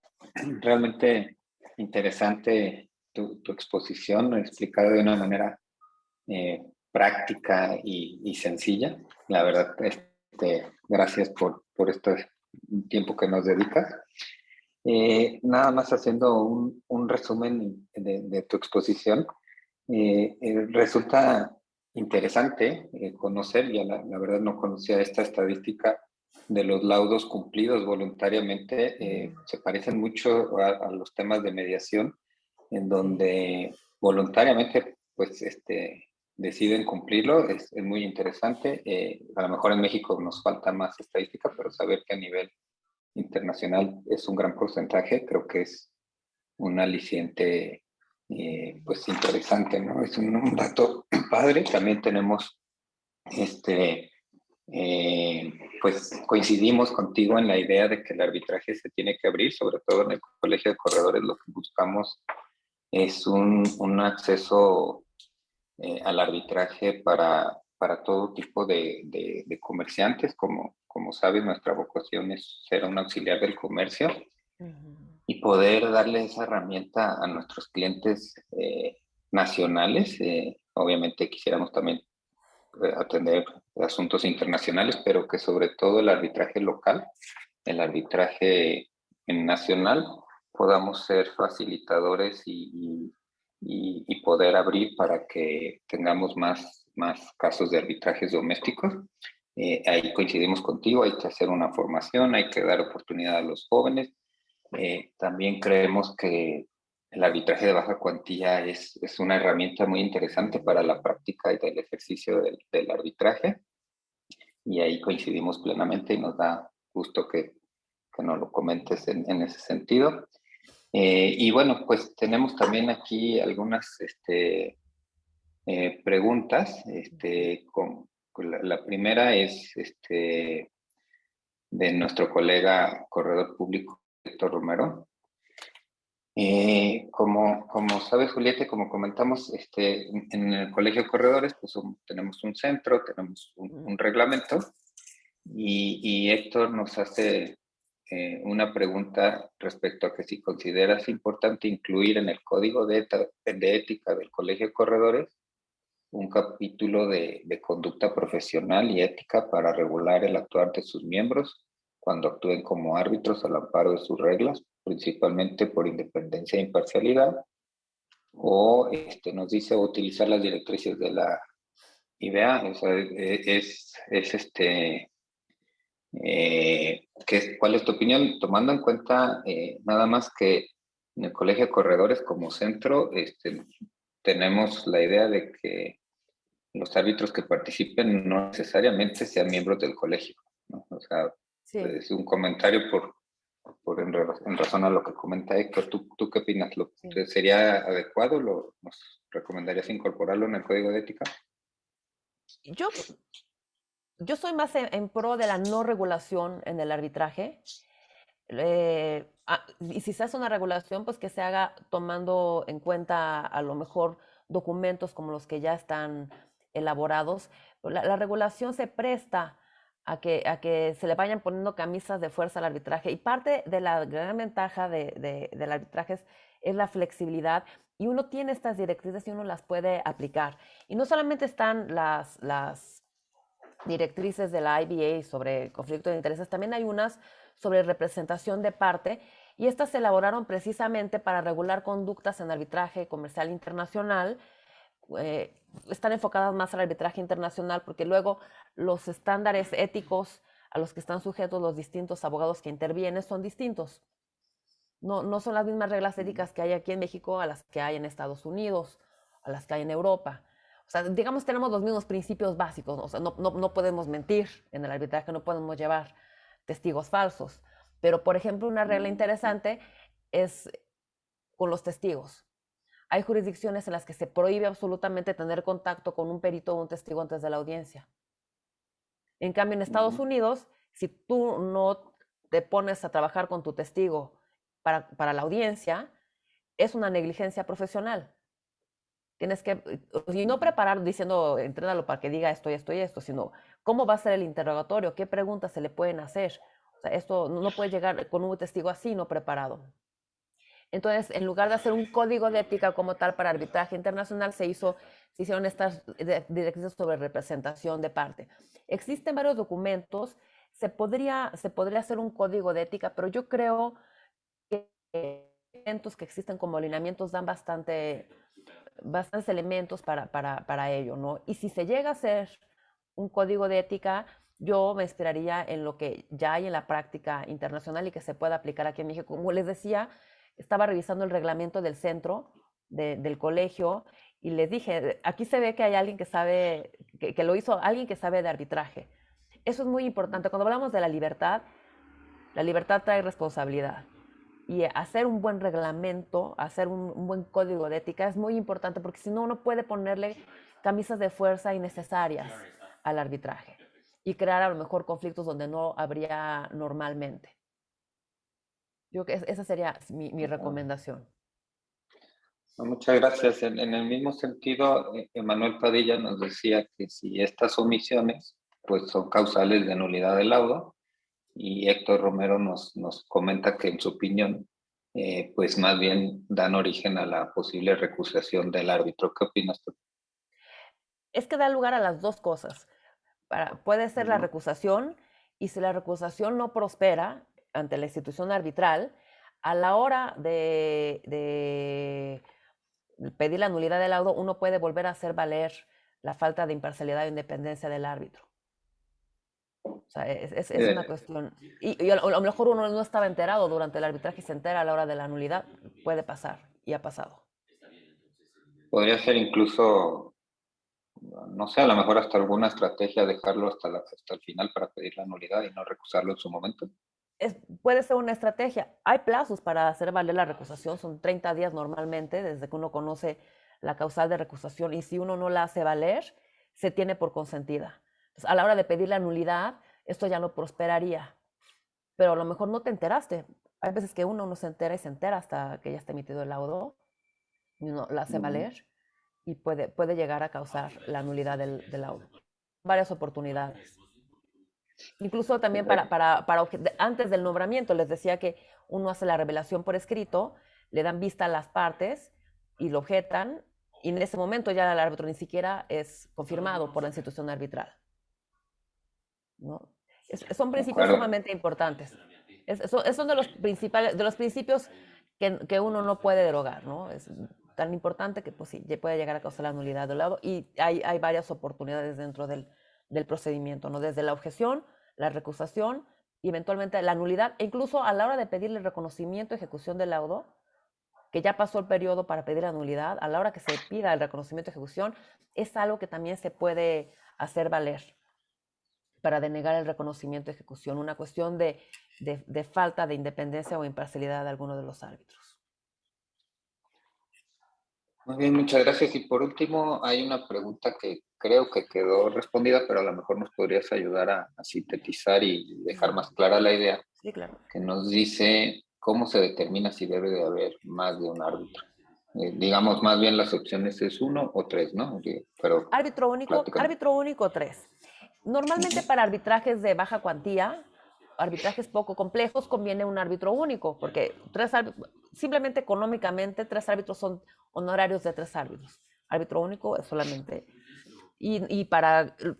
Realmente interesante tu exposición, explicada de una manera práctica y sencilla. La verdad, gracias por este tiempo que nos dedicas. Nada más haciendo un resumen de tu exposición. Resulta interesante conocer, ya la verdad no conocía esta estadística de los laudos cumplidos voluntariamente. Se parecen mucho a los temas de mediación, en donde voluntariamente pues deciden cumplirlo. Es muy interesante. A lo mejor en México nos falta más estadística, pero saber que a nivel internacional es un gran porcentaje, creo que es un aliciente pues interesante, ¿no? Es un dato padre. También tenemos pues coincidimos contigo en la idea de que el arbitraje se tiene que abrir, sobre todo en el Colegio de Corredores. Lo que buscamos es un acceso al arbitraje para todo tipo de comerciantes. Como sabes, nuestra vocación es ser un auxiliar del comercio y poder darle esa herramienta a nuestros clientes nacionales. Obviamente quisiéramos también atender asuntos internacionales, pero que sobre todo el arbitraje local, el arbitraje nacional, podamos ser facilitadores y poder abrir para que tengamos más casos de arbitrajes domésticos. Ahí coincidimos contigo, hay que hacer una formación, hay que dar oportunidad a los jóvenes. También creemos que el arbitraje de baja cuantía es una herramienta muy interesante para la práctica y del ejercicio del arbitraje, y ahí coincidimos plenamente y nos da gusto que nos lo comentes en ese sentido. Y bueno, pues tenemos también aquí algunas preguntas. La primera es de nuestro colega corredor público, Héctor Romero. Como sabes, Julieta, como comentamos, en el Colegio de Corredores, pues tenemos un centro, tenemos un reglamento, y Héctor nos hace una pregunta respecto a que si consideras importante incluir en el Código de Ética del Colegio de Corredores un capítulo de conducta profesional y ética para regular el actuar de sus miembros cuando actúen como árbitros al amparo de sus reglas, principalmente por independencia e imparcialidad, o nos dice utilizar las directrices de la IBA. O sea, es ¿Cuál es tu opinión? Tomando en cuenta nada más que en el Colegio de Corredores como centro, tenemos la idea de que los árbitros que participen no necesariamente sean miembros del colegio, ¿no? O sea, Sí, es un comentario en razón a lo que comenta Héctor. ¿Tú qué opinas? sí. ¿Sería adecuado? ¿Nos recomendarías incorporarlo en el código de ética? Yo, yo soy más en pro de la no regulación en el arbitraje. Y si se hace una regulación, pues que se haga tomando en cuenta a lo mejor documentos como los que ya están elaborados. La regulación se presta a que se le vayan poniendo camisas de fuerza al arbitraje. Y parte de la gran ventaja del arbitraje es la flexibilidad. Y uno tiene estas directrices y uno las puede aplicar. Y no solamente están las directrices de la IBA sobre conflicto de intereses, también hay unas sobre representación de parte, y estas se elaboraron precisamente para regular conductas en arbitraje comercial internacional. Están enfocadas más al arbitraje internacional porque luego los estándares éticos a los que están sujetos los distintos abogados que intervienen son distintos. No son las mismas reglas éticas que hay aquí en México a las que hay en Estados Unidos, a las que hay en Europa. O sea, digamos, tenemos los mismos principios básicos. O sea, no podemos mentir en el arbitraje, no podemos llevar testigos falsos. Pero, por ejemplo, una regla interesante es con los testigos. Hay jurisdicciones en las que se prohíbe absolutamente tener contacto con un perito o un testigo antes de la audiencia. En cambio, en Estados Unidos, si tú no te pones a trabajar con tu testigo para la audiencia, es una negligencia profesional. Tienes que, y no preparar diciendo, entrénalo para que diga esto y esto y esto, sino cómo va a ser el interrogatorio, qué preguntas se le pueden hacer. O sea, esto no puede llegar con un testigo así, no preparado. Entonces, en lugar de hacer un código de ética como tal para arbitraje internacional, se hicieron estas directrices sobre representación de parte. Existen varios documentos, se podría hacer un código de ética, pero yo creo que elementos que existen como alineamientos dan bastantes elementos para ello, ¿no? Y si se llega a hacer un código de ética, yo me inspiraría en lo que ya hay en la práctica internacional y que se pueda aplicar aquí en México. Como les decía, estaba revisando el reglamento del centro, del colegio, y les dije, aquí se ve que hay alguien que sabe, que lo hizo alguien que sabe de arbitraje. Eso es muy importante. Cuando hablamos de la libertad trae responsabilidad. Y hacer un buen reglamento, hacer un buen código de ética es muy importante porque si no, uno puede ponerle camisas de fuerza innecesarias al arbitraje y crear a lo mejor conflictos donde no habría normalmente. Yo creo que esa sería mi recomendación. Muchas gracias. En el mismo sentido, Emanuel Padilla nos decía que si estas omisiones pues son causales de nulidad del laudo, y Héctor Romero nos comenta que en su opinión pues más bien dan origen a la posible recusación del árbitro. ¿Qué opinas tú? Es que da lugar a las dos cosas. Puede ser la recusación, y si la recusación no prospera ante la institución arbitral, a la hora de pedir la nulidad del laudo, uno puede volver a hacer valer la falta de imparcialidad e independencia del árbitro. O sea, es una cuestión. Y a lo mejor uno no estaba enterado durante el arbitraje y se entera a la hora de la nulidad. Puede pasar y ha pasado. Podría ser incluso, no sé, a lo mejor hasta alguna estrategia dejarlo hasta el final para pedir la nulidad y no recusarlo en su momento. Puede ser una estrategia. Hay plazos para hacer valer la recusación, son 30 días normalmente desde que uno conoce la causal de recusación, y si uno no la hace valer, se tiene por consentida. Entonces, a la hora de pedir la nulidad, esto ya no prosperaría, pero a lo mejor no te enteraste. Hay veces que uno no se entera y se entera hasta que ya está emitido el laudo y uno la hace valer y puede llegar a causar la nulidad del laudo. Varias oportunidades. Incluso también antes del nombramiento, les decía que uno hace la revelación por escrito, le dan vista a las partes y lo objetan, y en ese momento ya el árbitro ni siquiera es confirmado por la institución arbitral, ¿no? Son De principios acuerdo. sumamente importantes. Son de los principios que uno no puede derogar, ¿no? Es tan importante que pues sí, puede llegar a causar la nulidad del laudo, y hay varias oportunidades dentro del procedimiento, ¿no? Desde la objeción, la recusación y eventualmente la nulidad, e incluso a la hora de pedirle el reconocimiento y ejecución del laudo, que ya pasó el periodo para pedir la nulidad, a la hora que se pida el reconocimiento y ejecución, es algo que también se puede hacer valer para denegar el reconocimiento y ejecución, una cuestión de falta de independencia o imparcialidad de alguno de los árbitros. Muy bien, muchas gracias. Y por último, hay una pregunta que creo que quedó respondida, pero a lo mejor nos podrías ayudar a sintetizar y dejar más clara la idea, Sí, claro. que nos dice cómo se determina si debe de haber más de un árbitro. Digamos, más bien las opciones es 1 o 3, ¿no? Pero Árbitro único 3. Normalmente para arbitrajes de baja cuantía, arbitrajes poco complejos, conviene un árbitro único, porque simplemente económicamente 3 árbitros son honorarios de 3 árbitros. Árbitro único es solamente. Y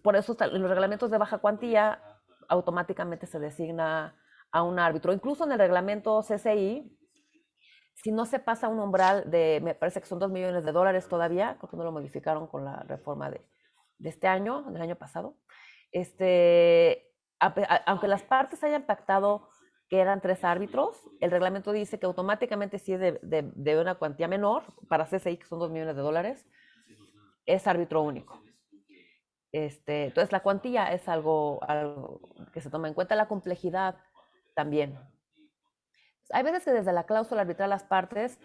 por eso en los reglamentos de baja cuantía automáticamente se designa a un árbitro. Incluso en el reglamento CCI, si no se pasa un umbral de, me parece que son $2 millones todavía, creo que no lo modificaron con la reforma de este año, del año pasado, aunque las partes hayan pactado que eran 3 árbitros, el reglamento dice que automáticamente si es de una cuantía menor, para CCI que son $2 millones, es árbitro único. Entonces la cuantía es algo que se toma en cuenta, la complejidad también. Hay veces que desde la cláusula arbitral las partes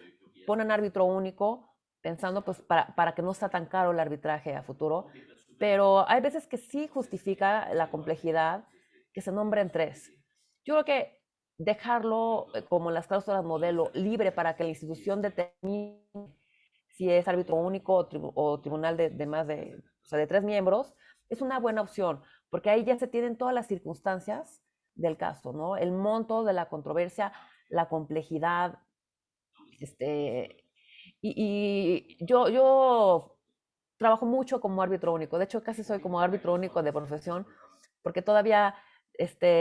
ponen árbitro único pensando pues para que no sea tan caro el arbitraje a futuro, pero hay veces que sí justifica la complejidad que se nombren 3. Yo creo que dejarlo como en las cláusulas modelo libre para que la institución determine si es árbitro único o tribunal de más o sea, de 3 miembros, es una buena opción, porque ahí ya se tienen todas las circunstancias del caso, ¿no? El monto de la controversia, la complejidad, y yo trabajo mucho como árbitro único, de hecho casi soy como árbitro único de profesión, porque todavía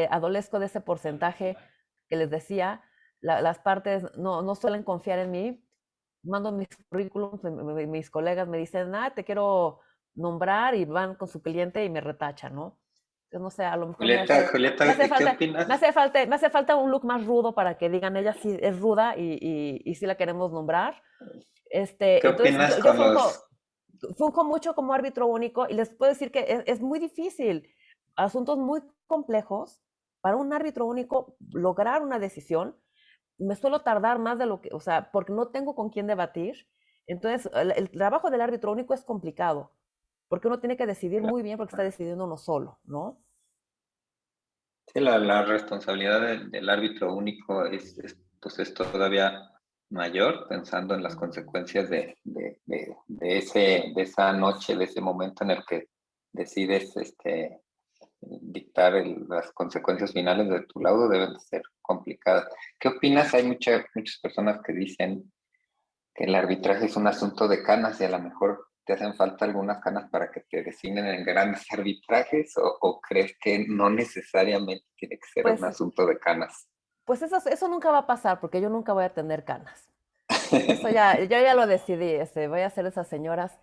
adolezco de ese porcentaje que les decía, las partes no suelen confiar en mí, mando mis currículums, mis colegas me dicen, te quiero nombrar y van con su cliente y me retachan, ¿no? Entonces, no sé, a lo mejor Julieta, ¿qué opinas? me hace falta un look más rudo para que digan, ella sí es ruda y sí la queremos nombrar. ¿Qué opinas Entonces, con los... funjo mucho como árbitro único y les puedo decir que es muy difícil, asuntos muy complejos, para un árbitro único lograr una decisión. Me suelo tardar más de lo que, o sea, porque no tengo con quién debatir. Entonces, el trabajo del árbitro único es complicado, porque uno tiene que decidir muy bien porque está decidiendo uno solo, ¿no? Sí, la responsabilidad del árbitro único pues es todavía mayor, pensando en las consecuencias de esa noche, de ese momento en el que decides dictar las consecuencias finales de tu laudo, deben de ser complicadas. ¿Qué opinas? Hay muchas personas que dicen que el arbitraje es un asunto de canas y a lo mejor te hacen falta algunas canas para que te designen en grandes arbitrajes, o crees que no necesariamente tiene que ser un Pues, asunto de canas. pues eso nunca va a pasar porque yo nunca voy a tener canas. Eso yo ya lo decidí, voy a ser esas señoras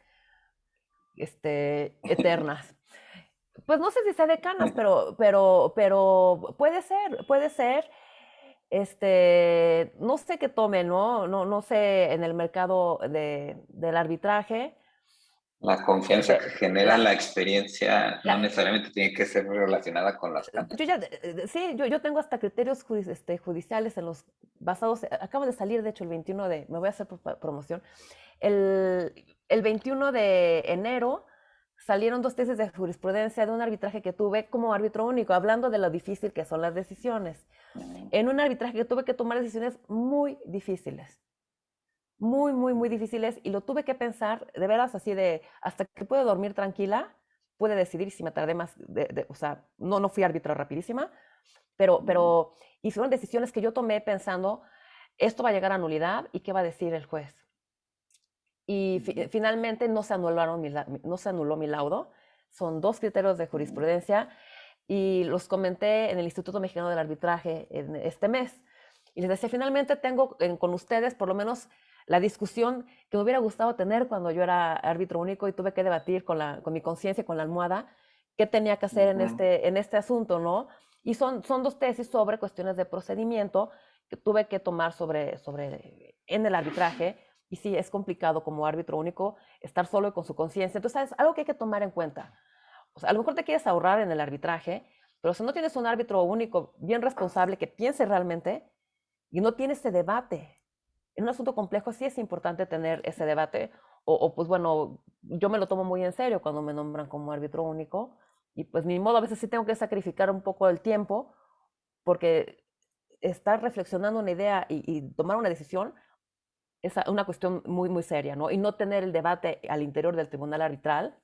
eternas. Pues no sé si sea de canas, pero puede ser. No sé qué tome, ¿no? No sé en el mercado del arbitraje. La confianza que genera La, la experiencia no la, necesariamente tiene que ser relacionada con las canas. sí, yo tengo hasta criterios judiciales en los basados, acabo de salir, de hecho, me voy a hacer promoción, el 21 de enero salieron 2 tesis de jurisprudencia de un arbitraje que tuve como árbitro único, hablando de lo difícil que son las decisiones. En un arbitraje que tuve que tomar decisiones muy difíciles, muy, muy, muy difíciles, y lo tuve que pensar, de veras, así hasta que puedo dormir tranquila, pude decidir si me tardé más, o sea, no fui árbitra rapidísima, pero y fueron decisiones que yo tomé pensando, esto va a llegar a nulidad y qué va a decir el juez. Y finalmente no se anuló mi laudo. Son 2 criterios de jurisprudencia y los comenté en el Instituto Mexicano del Arbitraje en este mes. Y les decía, finalmente tengo con ustedes por lo menos la discusión que me hubiera gustado tener cuando yo era árbitro único y tuve que debatir con mi conciencia, con la almohada, qué tenía que hacer en este asunto, ¿no? Y son dos tesis sobre cuestiones de procedimiento que tuve que tomar en el arbitraje. Y sí, es complicado como árbitro único estar solo y con su conciencia. Entonces, ¿sabes? Algo que hay que tomar en cuenta. O sea, a lo mejor te quieres ahorrar en el arbitraje, pero si no tienes un árbitro único bien responsable que piense realmente y no tiene ese debate, en un asunto complejo sí es importante tener ese debate. Pues bueno, yo me lo tomo muy en serio cuando me nombran como árbitro único y pues ni modo, a veces sí tengo que sacrificar un poco el tiempo porque estar reflexionando una idea y tomar una decisión es una cuestión muy, muy seria, ¿no? Y no tener el debate al interior del tribunal arbitral,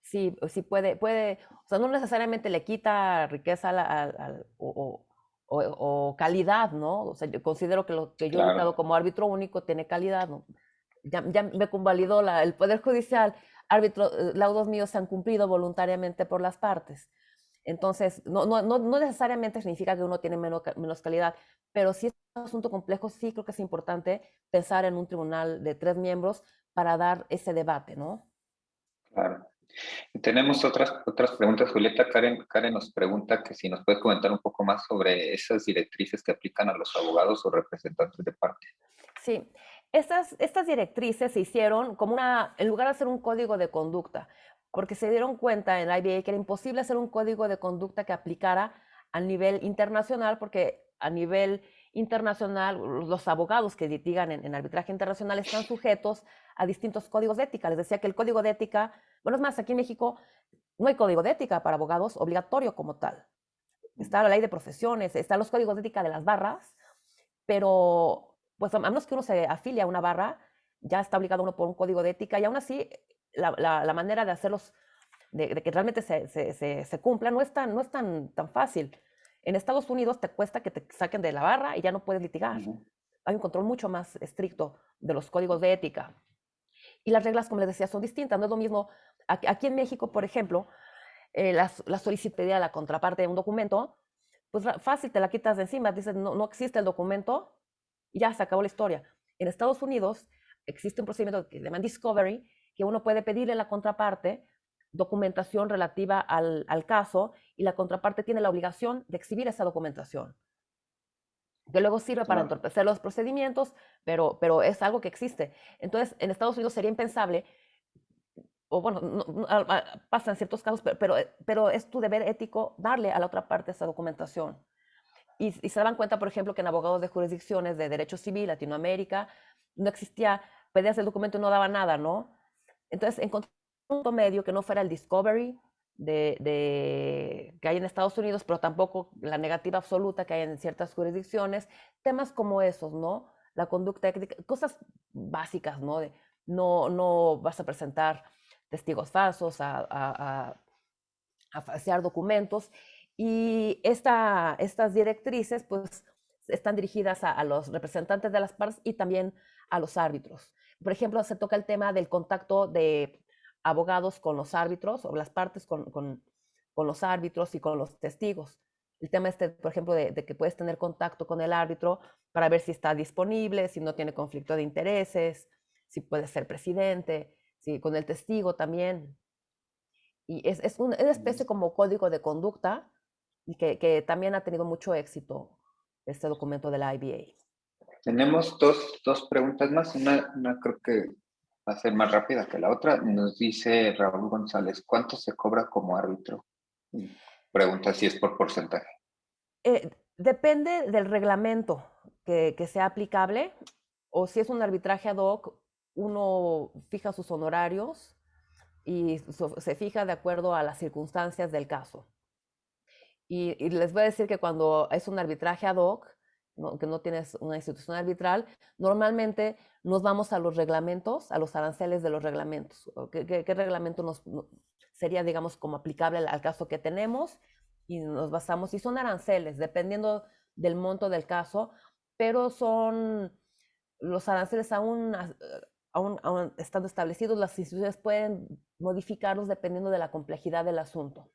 sí o sea, no necesariamente le quita riqueza o calidad, ¿no? O sea, yo considero que lo que yo he dictado como árbitro único tiene calidad, ¿no? Ya me convalidó el Poder Judicial, laudos míos se han cumplido voluntariamente por las partes. Entonces, no necesariamente significa que uno tiene menos calidad, pero si es un asunto complejo, sí creo que es importante pensar en un tribunal de 3 miembros para dar ese debate, ¿no? Claro. Tenemos otras preguntas, Julieta. Karen nos pregunta que si nos puedes comentar un poco más sobre esas directrices que aplican a los abogados o representantes de parte. Sí, estas directrices se hicieron como en lugar de hacer un código de conducta, porque se dieron cuenta en la IBA que era imposible hacer un código de conducta que aplicara a nivel internacional, porque a nivel internacional los abogados que litigan en arbitraje internacional están sujetos a distintos códigos de ética. Les decía que el código de ética, bueno, es más, aquí en México no hay código de ética para abogados obligatorio como tal. Está la ley de profesiones, están los códigos de ética de las barras, pero pues a menos que uno se afilie a una barra, ya está obligado uno por un código de ética y aún así la manera de hacerlos, de que realmente se cumpla, no es tan fácil. En Estados Unidos te cuesta que te saquen de la barra y ya no puedes litigar. Hay un control mucho más estricto de los códigos de ética. Y las reglas, como les decía, son distintas. No es lo mismo. Aquí en México, por ejemplo, la solicitud a la contraparte de un documento, pues fácil te la quitas de encima. Dices, no existe el documento y ya se acabó la historia. En Estados Unidos existe un procedimiento que se llama discovery, que uno puede pedirle a la contraparte documentación relativa al caso y la contraparte tiene la obligación de exhibir esa documentación, que luego sirve para entorpecer los procedimientos, pero es algo que existe. Entonces, en Estados Unidos sería impensable, o bueno, pasa en ciertos casos, pero es tu deber ético darle a la otra parte esa documentación. Y se dan cuenta, por ejemplo, que en abogados de jurisdicciones de derecho civil, Latinoamérica, no existía, pedías el documento y no daba nada, ¿no? Entonces, encontré un punto medio que no fuera el discovery que hay en Estados Unidos, pero tampoco la negativa absoluta que hay en ciertas jurisdicciones, temas como esos, ¿no? La conducta ética, cosas básicas, ¿no? No vas a presentar testigos falsos, a falsear documentos. Y estas directrices, pues, están dirigidas a los representantes de las partes y también a los árbitros. Por ejemplo, se toca el tema del contacto de abogados con los árbitros o las partes con los árbitros y con los testigos. El tema por ejemplo, de que puedes tener contacto con el árbitro para ver si está disponible, si no tiene conflicto de intereses, si puede ser presidente, si con el testigo también. Y es una especie como código de conducta y que también ha tenido mucho éxito este documento de la IBA. Tenemos dos preguntas más. Una creo que va a ser más rápida que la otra. Nos dice Raúl González, ¿cuánto se cobra como árbitro? Pregunta si es por porcentaje. Depende del reglamento que sea aplicable, o si es un arbitraje ad hoc, uno fija sus honorarios y se fija de acuerdo a las circunstancias del caso. Y les voy a decir que cuando es un arbitraje ad hoc, que no tienes una institución arbitral, normalmente nos vamos a los reglamentos, a los aranceles de los reglamentos. ¿Qué reglamento sería, digamos, como aplicable al caso que tenemos? Y nos basamos, y son aranceles, dependiendo del monto del caso, pero son los aranceles aún estando establecidos, las instituciones pueden modificarlos dependiendo de la complejidad del asunto.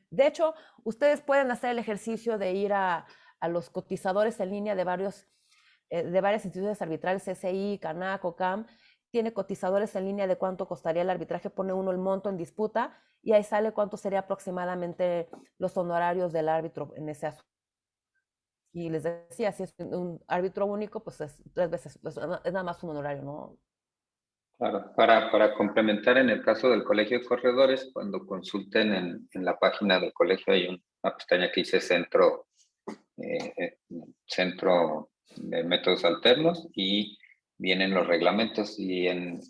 De hecho, ustedes pueden hacer el ejercicio de ir a los cotizadores en línea de varias instituciones arbitrales, CCI, CANAC, OCAM, tiene cotizadores en línea de cuánto costaría el arbitraje, pone uno el monto en disputa y ahí sale cuánto sería aproximadamente los honorarios del árbitro en ese asunto. Y les decía, si es un árbitro único, pues es 3 veces, pues es nada más un honorario, ¿no? Claro, para complementar, en el caso del Colegio de Corredores, cuando consulten en la página del colegio hay una pestaña que dice Centro de Métodos Alternos y vienen los reglamentos y en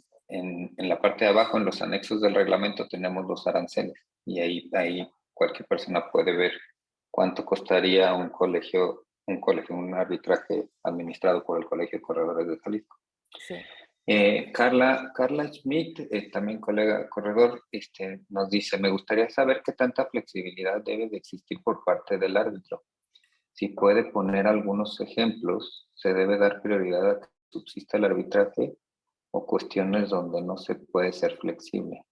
la parte de abajo, en los anexos del reglamento, tenemos los aranceles y ahí cualquier persona puede ver cuánto costaría un arbitraje administrado por el Colegio de Corredores de Jalisco. Sí. Carla Schmidt, también colega corredor, nos dice, me gustaría saber qué tanta flexibilidad debe de existir por parte del árbitro. Si puede poner algunos ejemplos, ¿se debe dar prioridad a que subsista el arbitraje o cuestiones donde no se puede ser flexible?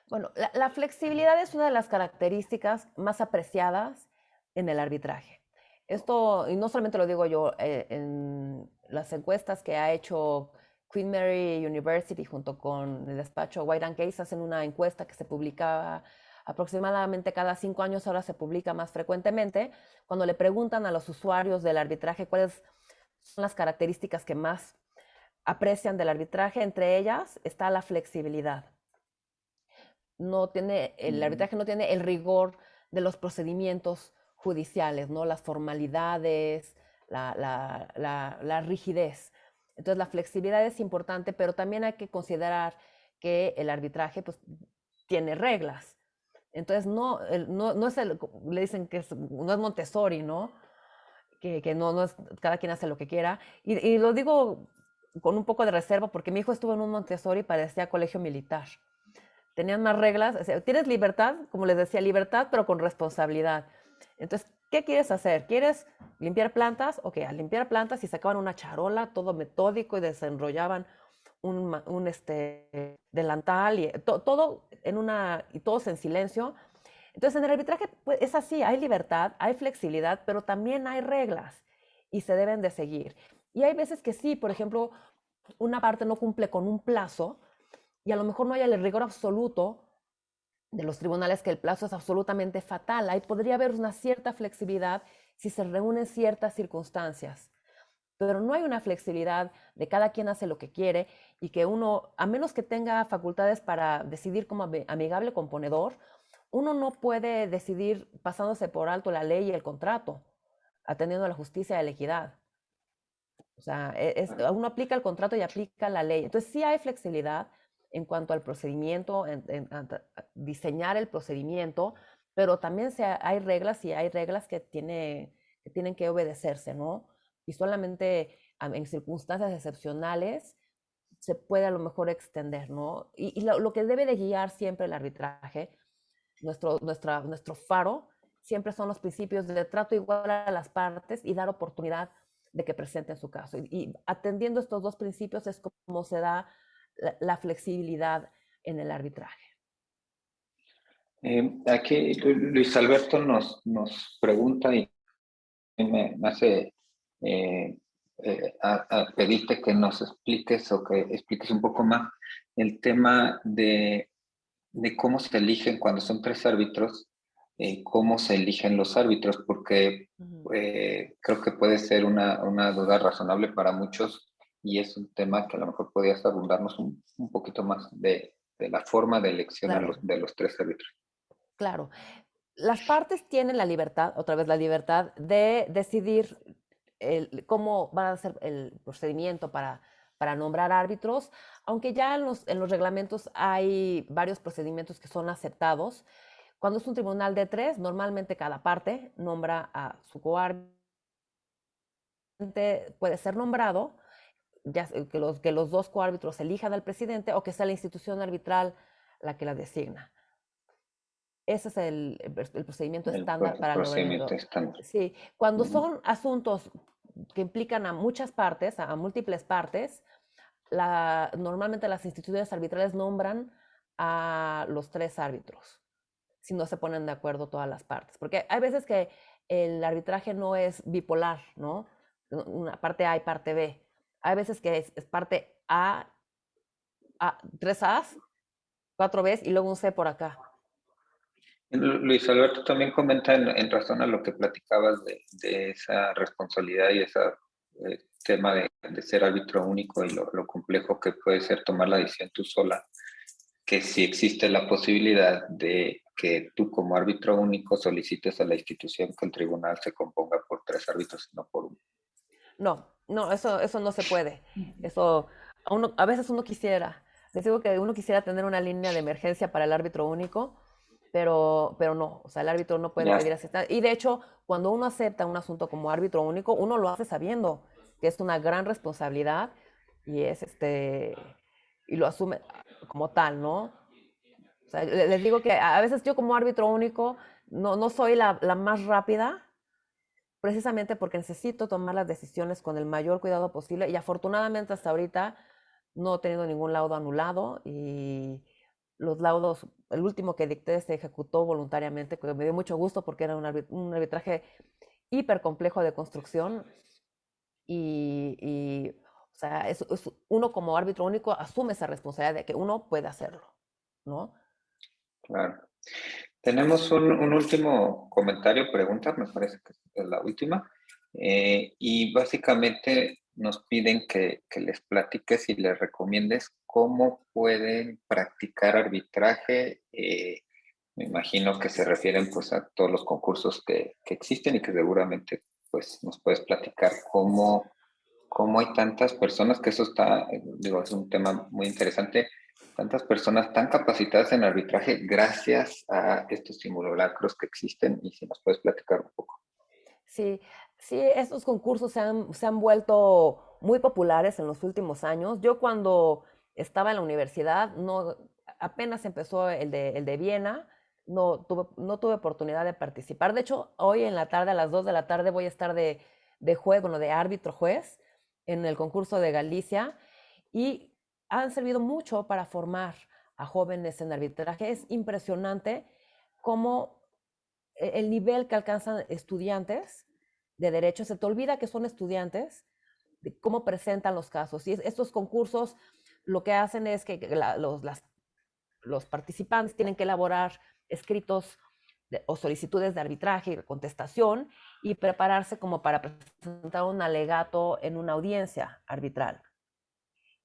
Bueno, la flexibilidad es una de las características más apreciadas en el arbitraje. Esto, y no solamente lo digo yo, en las encuestas que ha hecho Queen Mary University junto con el despacho White and Case hacen una encuesta que se publica aproximadamente cada 5 años, ahora se publica más frecuentemente, cuando le preguntan a los usuarios del arbitraje cuáles son las características que más aprecian del arbitraje, entre ellas está la flexibilidad. El arbitraje no tiene el rigor de los procedimientos judiciales, ¿no? Las formalidades, la rigidez. Entonces la flexibilidad es importante, pero también hay que considerar que el arbitraje pues, tiene reglas. Entonces no es le dicen que no es Montessori, ¿no? Que no es, cada quien hace lo que quiera. Y lo digo con un poco de reserva porque mi hijo estuvo en un Montessori y parecía colegio militar. Tenían más reglas, o sea, tienes libertad, como les decía, libertad, pero con responsabilidad. Entonces, ¿qué quieres hacer? ¿Quieres limpiar plantas? Ok, al limpiar plantas y sacaban una charola, todo metódico y desenrollaban un delantal y todo y todos en silencio. Entonces, en el arbitraje pues, es así, hay libertad, hay flexibilidad, pero también hay reglas y se deben de seguir. Y hay veces que sí, por ejemplo, una parte no cumple con un plazo, y a lo mejor no hay el rigor absoluto de los tribunales que el plazo es absolutamente fatal. Ahí podría haber una cierta flexibilidad si se reúnen ciertas circunstancias, pero no hay una flexibilidad de cada quien hace lo que quiere y que uno, a menos que tenga facultades para decidir como amigable componedor, uno no puede decidir pasándose por alto la ley y el contrato, atendiendo a la justicia y a la equidad. O sea, uno aplica el contrato y aplica la ley. Entonces sí hay flexibilidad en cuanto al procedimiento, diseñar el procedimiento, pero también hay reglas y hay reglas que tienen que obedecerse, ¿no? Y solamente en circunstancias excepcionales se puede a lo mejor extender, ¿no? Y lo que debe de guiar siempre el arbitraje, nuestro faro, siempre son los principios de trato igual a las partes y dar oportunidad de que presenten su caso. Y atendiendo estos dos principios es como se da la flexibilidad en el arbitraje. Aquí Luis Alberto nos pregunta y me hace a pedirte que nos expliques o que expliques un poco más el tema de cómo se eligen cuando son 3 árbitros, cómo se eligen los árbitros, porque creo que puede ser una duda razonable para muchos y es un tema que a lo mejor podías abundarnos un poquito más de la forma de elección Claro. de los 3 árbitros. Claro. Las partes tienen la libertad, otra vez la libertad, de decidir cómo va a ser el procedimiento para nombrar árbitros, aunque ya en los reglamentos hay varios procedimientos que son aceptados. Cuando es un tribunal de 3, normalmente cada parte nombra a su coárbitro, puede ser nombrado, ya que los 2 coárbitros elijan al presidente o que sea la institución arbitral la que la designa. Ese es el procedimiento estándar para procedimiento nombramiento. estándar. Sí, cuando son asuntos que implican a muchas partes, a múltiples partes, normalmente las instituciones arbitrales nombran a los 3 árbitros, si no se ponen de acuerdo todas las partes. Porque hay veces que el arbitraje no es bipolar, ¿no? Una parte A y parte B. Hay veces que es parte A, 3 As, 4 Bs y luego un C por acá. Luis Alberto también comenta en razón a lo que platicabas de esa responsabilidad y ese tema de ser árbitro único y lo complejo que puede ser tomar la decisión tú sola, que si existe la posibilidad de que tú como árbitro único solicites a la institución que el tribunal se componga por 3 árbitros y no por uno. No, eso no se puede. Eso, a veces uno quisiera, les digo que uno quisiera tener una línea de emergencia para el árbitro único, pero no, o sea, el árbitro no puede Ya, pedir asistencia. Y de hecho, cuando uno acepta un asunto como árbitro único, uno lo hace sabiendo que es una gran responsabilidad y y lo asume como tal, ¿no? O sea, les digo que a veces yo como árbitro único no soy la más rápida, precisamente porque necesito tomar las decisiones con el mayor cuidado posible y afortunadamente hasta ahorita no he tenido ningún laudo anulado y los laudos, el último que dicté se ejecutó voluntariamente, que me dio mucho gusto porque era un arbitraje hiper complejo de construcción y o sea, uno como árbitro único asume esa responsabilidad de que uno puede hacerlo, ¿no? claro. Tenemos un último comentario, pregunta, me parece que es la última. Y básicamente nos piden que les platiques y les recomiendes cómo pueden practicar arbitraje. Me imagino que se refieren pues a todos los concursos que existen y que seguramente pues nos puedes platicar cómo hay tantas personas, que eso está, digo, es un tema muy interesante, tantas personas tan capacitadas en arbitraje gracias a estos simulacros que existen, y si nos puedes platicar un poco. Sí, sí, estos concursos se han vuelto muy populares en los últimos años. Yo cuando estaba en la universidad, no, apenas empezó el de Viena, no tuve oportunidad de participar. De hecho, hoy en la tarde, a las 2 de la tarde, voy a estar de juez, bueno, de árbitro juez en el concurso de Galicia y han servido mucho para formar a jóvenes en arbitraje. Es impresionante cómo el nivel que alcanzan estudiantes de derecho, se te olvida que son estudiantes, de cómo presentan los casos. Y estos concursos lo que hacen es que los participantes tienen que elaborar escritos o solicitudes de arbitraje y contestación y prepararse como para presentar un alegato en una audiencia arbitral.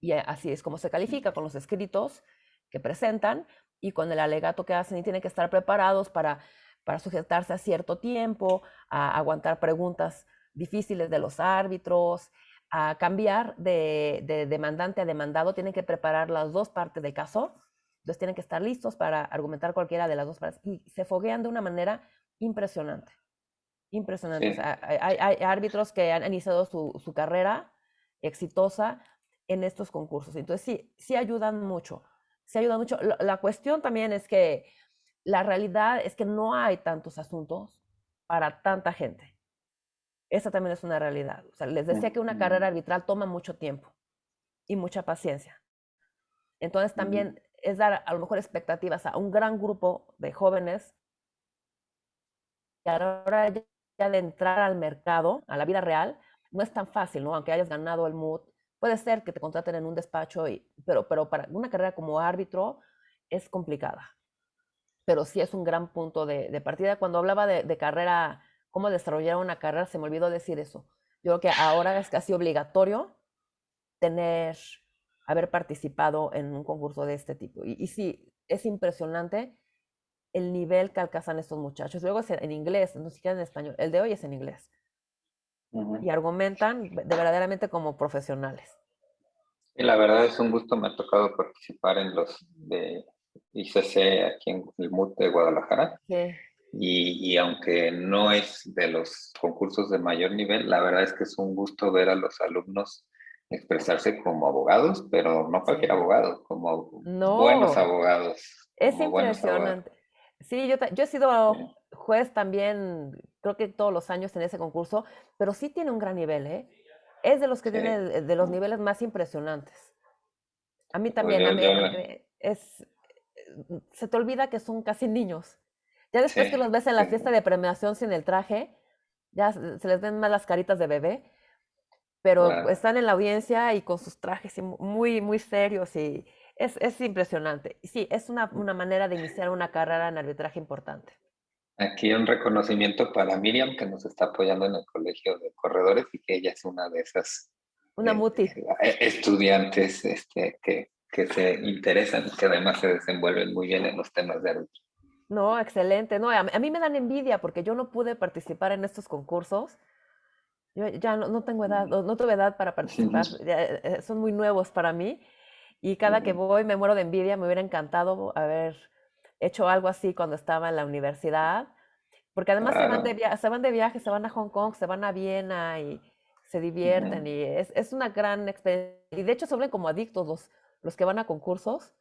Y así es como se califica con los escritos que presentan y con el alegato que hacen y tienen que estar preparados para sujetarse a cierto tiempo, a aguantar preguntas difíciles de los árbitros, a cambiar de demandante a demandado, tienen que preparar las dos partes del caso, entonces tienen que estar listos para argumentar cualquiera de las dos partes y se foguean de una manera impresionante, impresionante. O Sí, sea, hay árbitros que han iniciado su carrera exitosa en estos concursos. Entonces sí ayudan mucho, sí ayudan mucho. La cuestión también es que la realidad es que no hay tantos asuntos para tanta gente. Esa también es una realidad. O sea, les decía que una carrera arbitral toma mucho tiempo y mucha paciencia. Entonces también es dar a lo mejor expectativas a un gran grupo de jóvenes que a la hora ya de entrar al mercado, a la vida real, no es tan fácil, ¿no? Aunque hayas ganado el mood, puede ser que te contraten en un despacho, pero para una carrera como árbitro es complicada. Pero sí es un gran punto de partida. Cuando hablaba de carrera, cómo desarrollar una carrera, se me olvidó decir eso. Yo creo que ahora es casi obligatorio tener, haber participado en un concurso de este tipo. Y sí, es impresionante el nivel que alcanzan estos muchachos. Luego es en inglés, no siquiera en español. El de hoy es en inglés. Y argumentan de verdaderamente como profesionales. y la verdad es un gusto, me ha tocado participar en los de ICC aquí en el MUT de Guadalajara. Sí, Y aunque no es de los concursos de mayor nivel, la verdad es que es un gusto ver a los alumnos expresarse como abogados, pero no cualquier sí. abogado, como buenos No, abogados, es como buenos abogados. impresionante. Sí, yo he Sí, sido juez también, creo que todos los años en ese concurso, pero sí tiene un gran nivel, ¿eh? Es de los que sí. tiene de los niveles más impresionantes. A mí Pues también, se te olvida que son casi niños. Ya sí, después que los ves en sí, la fiesta de premiación sin el traje, ya se les ven más las caritas de bebé, pero Claro. están en la audiencia y con sus trajes muy, muy serios y es impresionante. Y sí, es una manera de iniciar una carrera en arbitraje importante. Aquí un reconocimiento para Miriam, que nos está apoyando en el Colegio de Corredores y que ella es una de esas Una muti. estudiantes que se interesan y que además se desenvuelven muy bien en los temas de árbitro. No, excelente. No, a mí me dan envidia porque yo no pude participar en estos concursos. Yo ya no tengo edad, no tuve edad para participar. Son muy nuevos para mí. Y cada que voy me muero de envidia. Me hubiera encantado haber hecho algo así cuando estaba en la universidad. Porque además Claro. se van de viaje, se van a Hong Kong, se van a Viena y se divierten. Y es una gran experiencia. Y de hecho se vuelven como adictos los que van a concursos.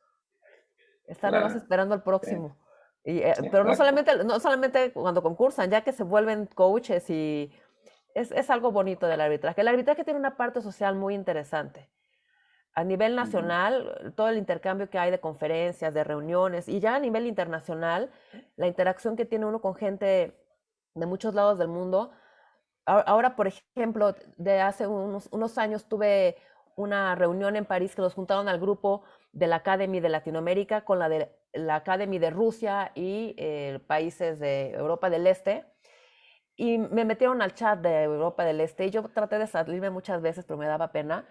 Están nomás Claro. esperando al Sí, próximo. Pero exacto. no solamente cuando concursan, ya que se vuelven coaches y es algo bonito del arbitraje. El arbitraje tiene una parte social muy interesante. A nivel nacional, todo el intercambio que hay de conferencias, de reuniones, y ya a nivel internacional, la interacción que tiene uno con gente de muchos lados del mundo. Ahora, por ejemplo, de hace unos años tuve una reunión en París que nos juntaron al grupo de la Academy de Latinoamérica con la Academy de Rusia y países de Europa del Este. Y me metieron al chat de Europa del Este y yo traté de salirme muchas veces, pero me daba pena.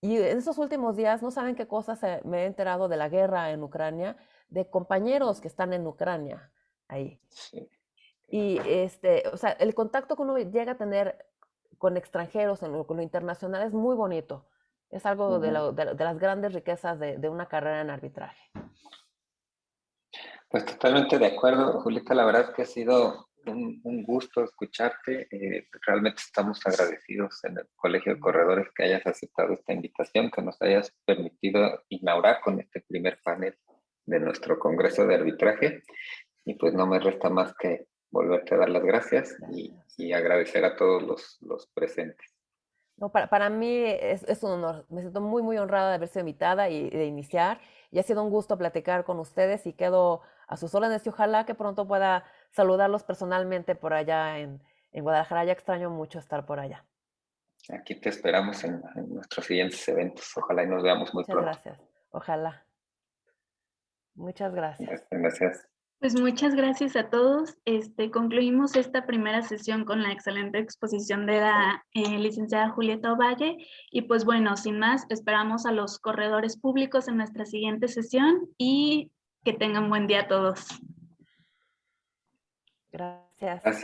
Y en estos últimos días no saben qué cosas me he enterado de la guerra en Ucrania, de compañeros que están en Ucrania ahí. Sí. Y o sea, el contacto que uno llega a tener con extranjeros con lo internacional es muy bonito. Es algo de las grandes riquezas de una carrera en arbitraje. Pues totalmente de acuerdo, Julieta. La verdad es que ha sido un gusto escucharte. Realmente estamos agradecidos en el Colegio de Corredores que hayas aceptado esta invitación, que nos hayas permitido inaugurar con este primer panel de nuestro Congreso de Arbitraje. Y pues no me resta más que volverte a dar las gracias y agradecer a todos los presentes. No, para mí es un honor. Me siento muy, muy honrada de haber sido invitada y de iniciar. Y ha sido un gusto platicar con ustedes y quedo a sus órdenes y ojalá que pronto pueda saludarlos personalmente por allá en Guadalajara. Ya extraño mucho estar por allá. Aquí te esperamos en nuestros siguientes eventos. Ojalá y nos veamos muy Muchas pronto. gracias. Ojalá. Muchas gracias. Gracias. Pues muchas gracias a todos. Concluimos esta primera sesión con la excelente exposición de la licenciada Julieta Ovalle. Y pues bueno, sin más, esperamos a los corredores públicos en nuestra siguiente sesión y que tengan buen día a todos. Gracias. Gracias.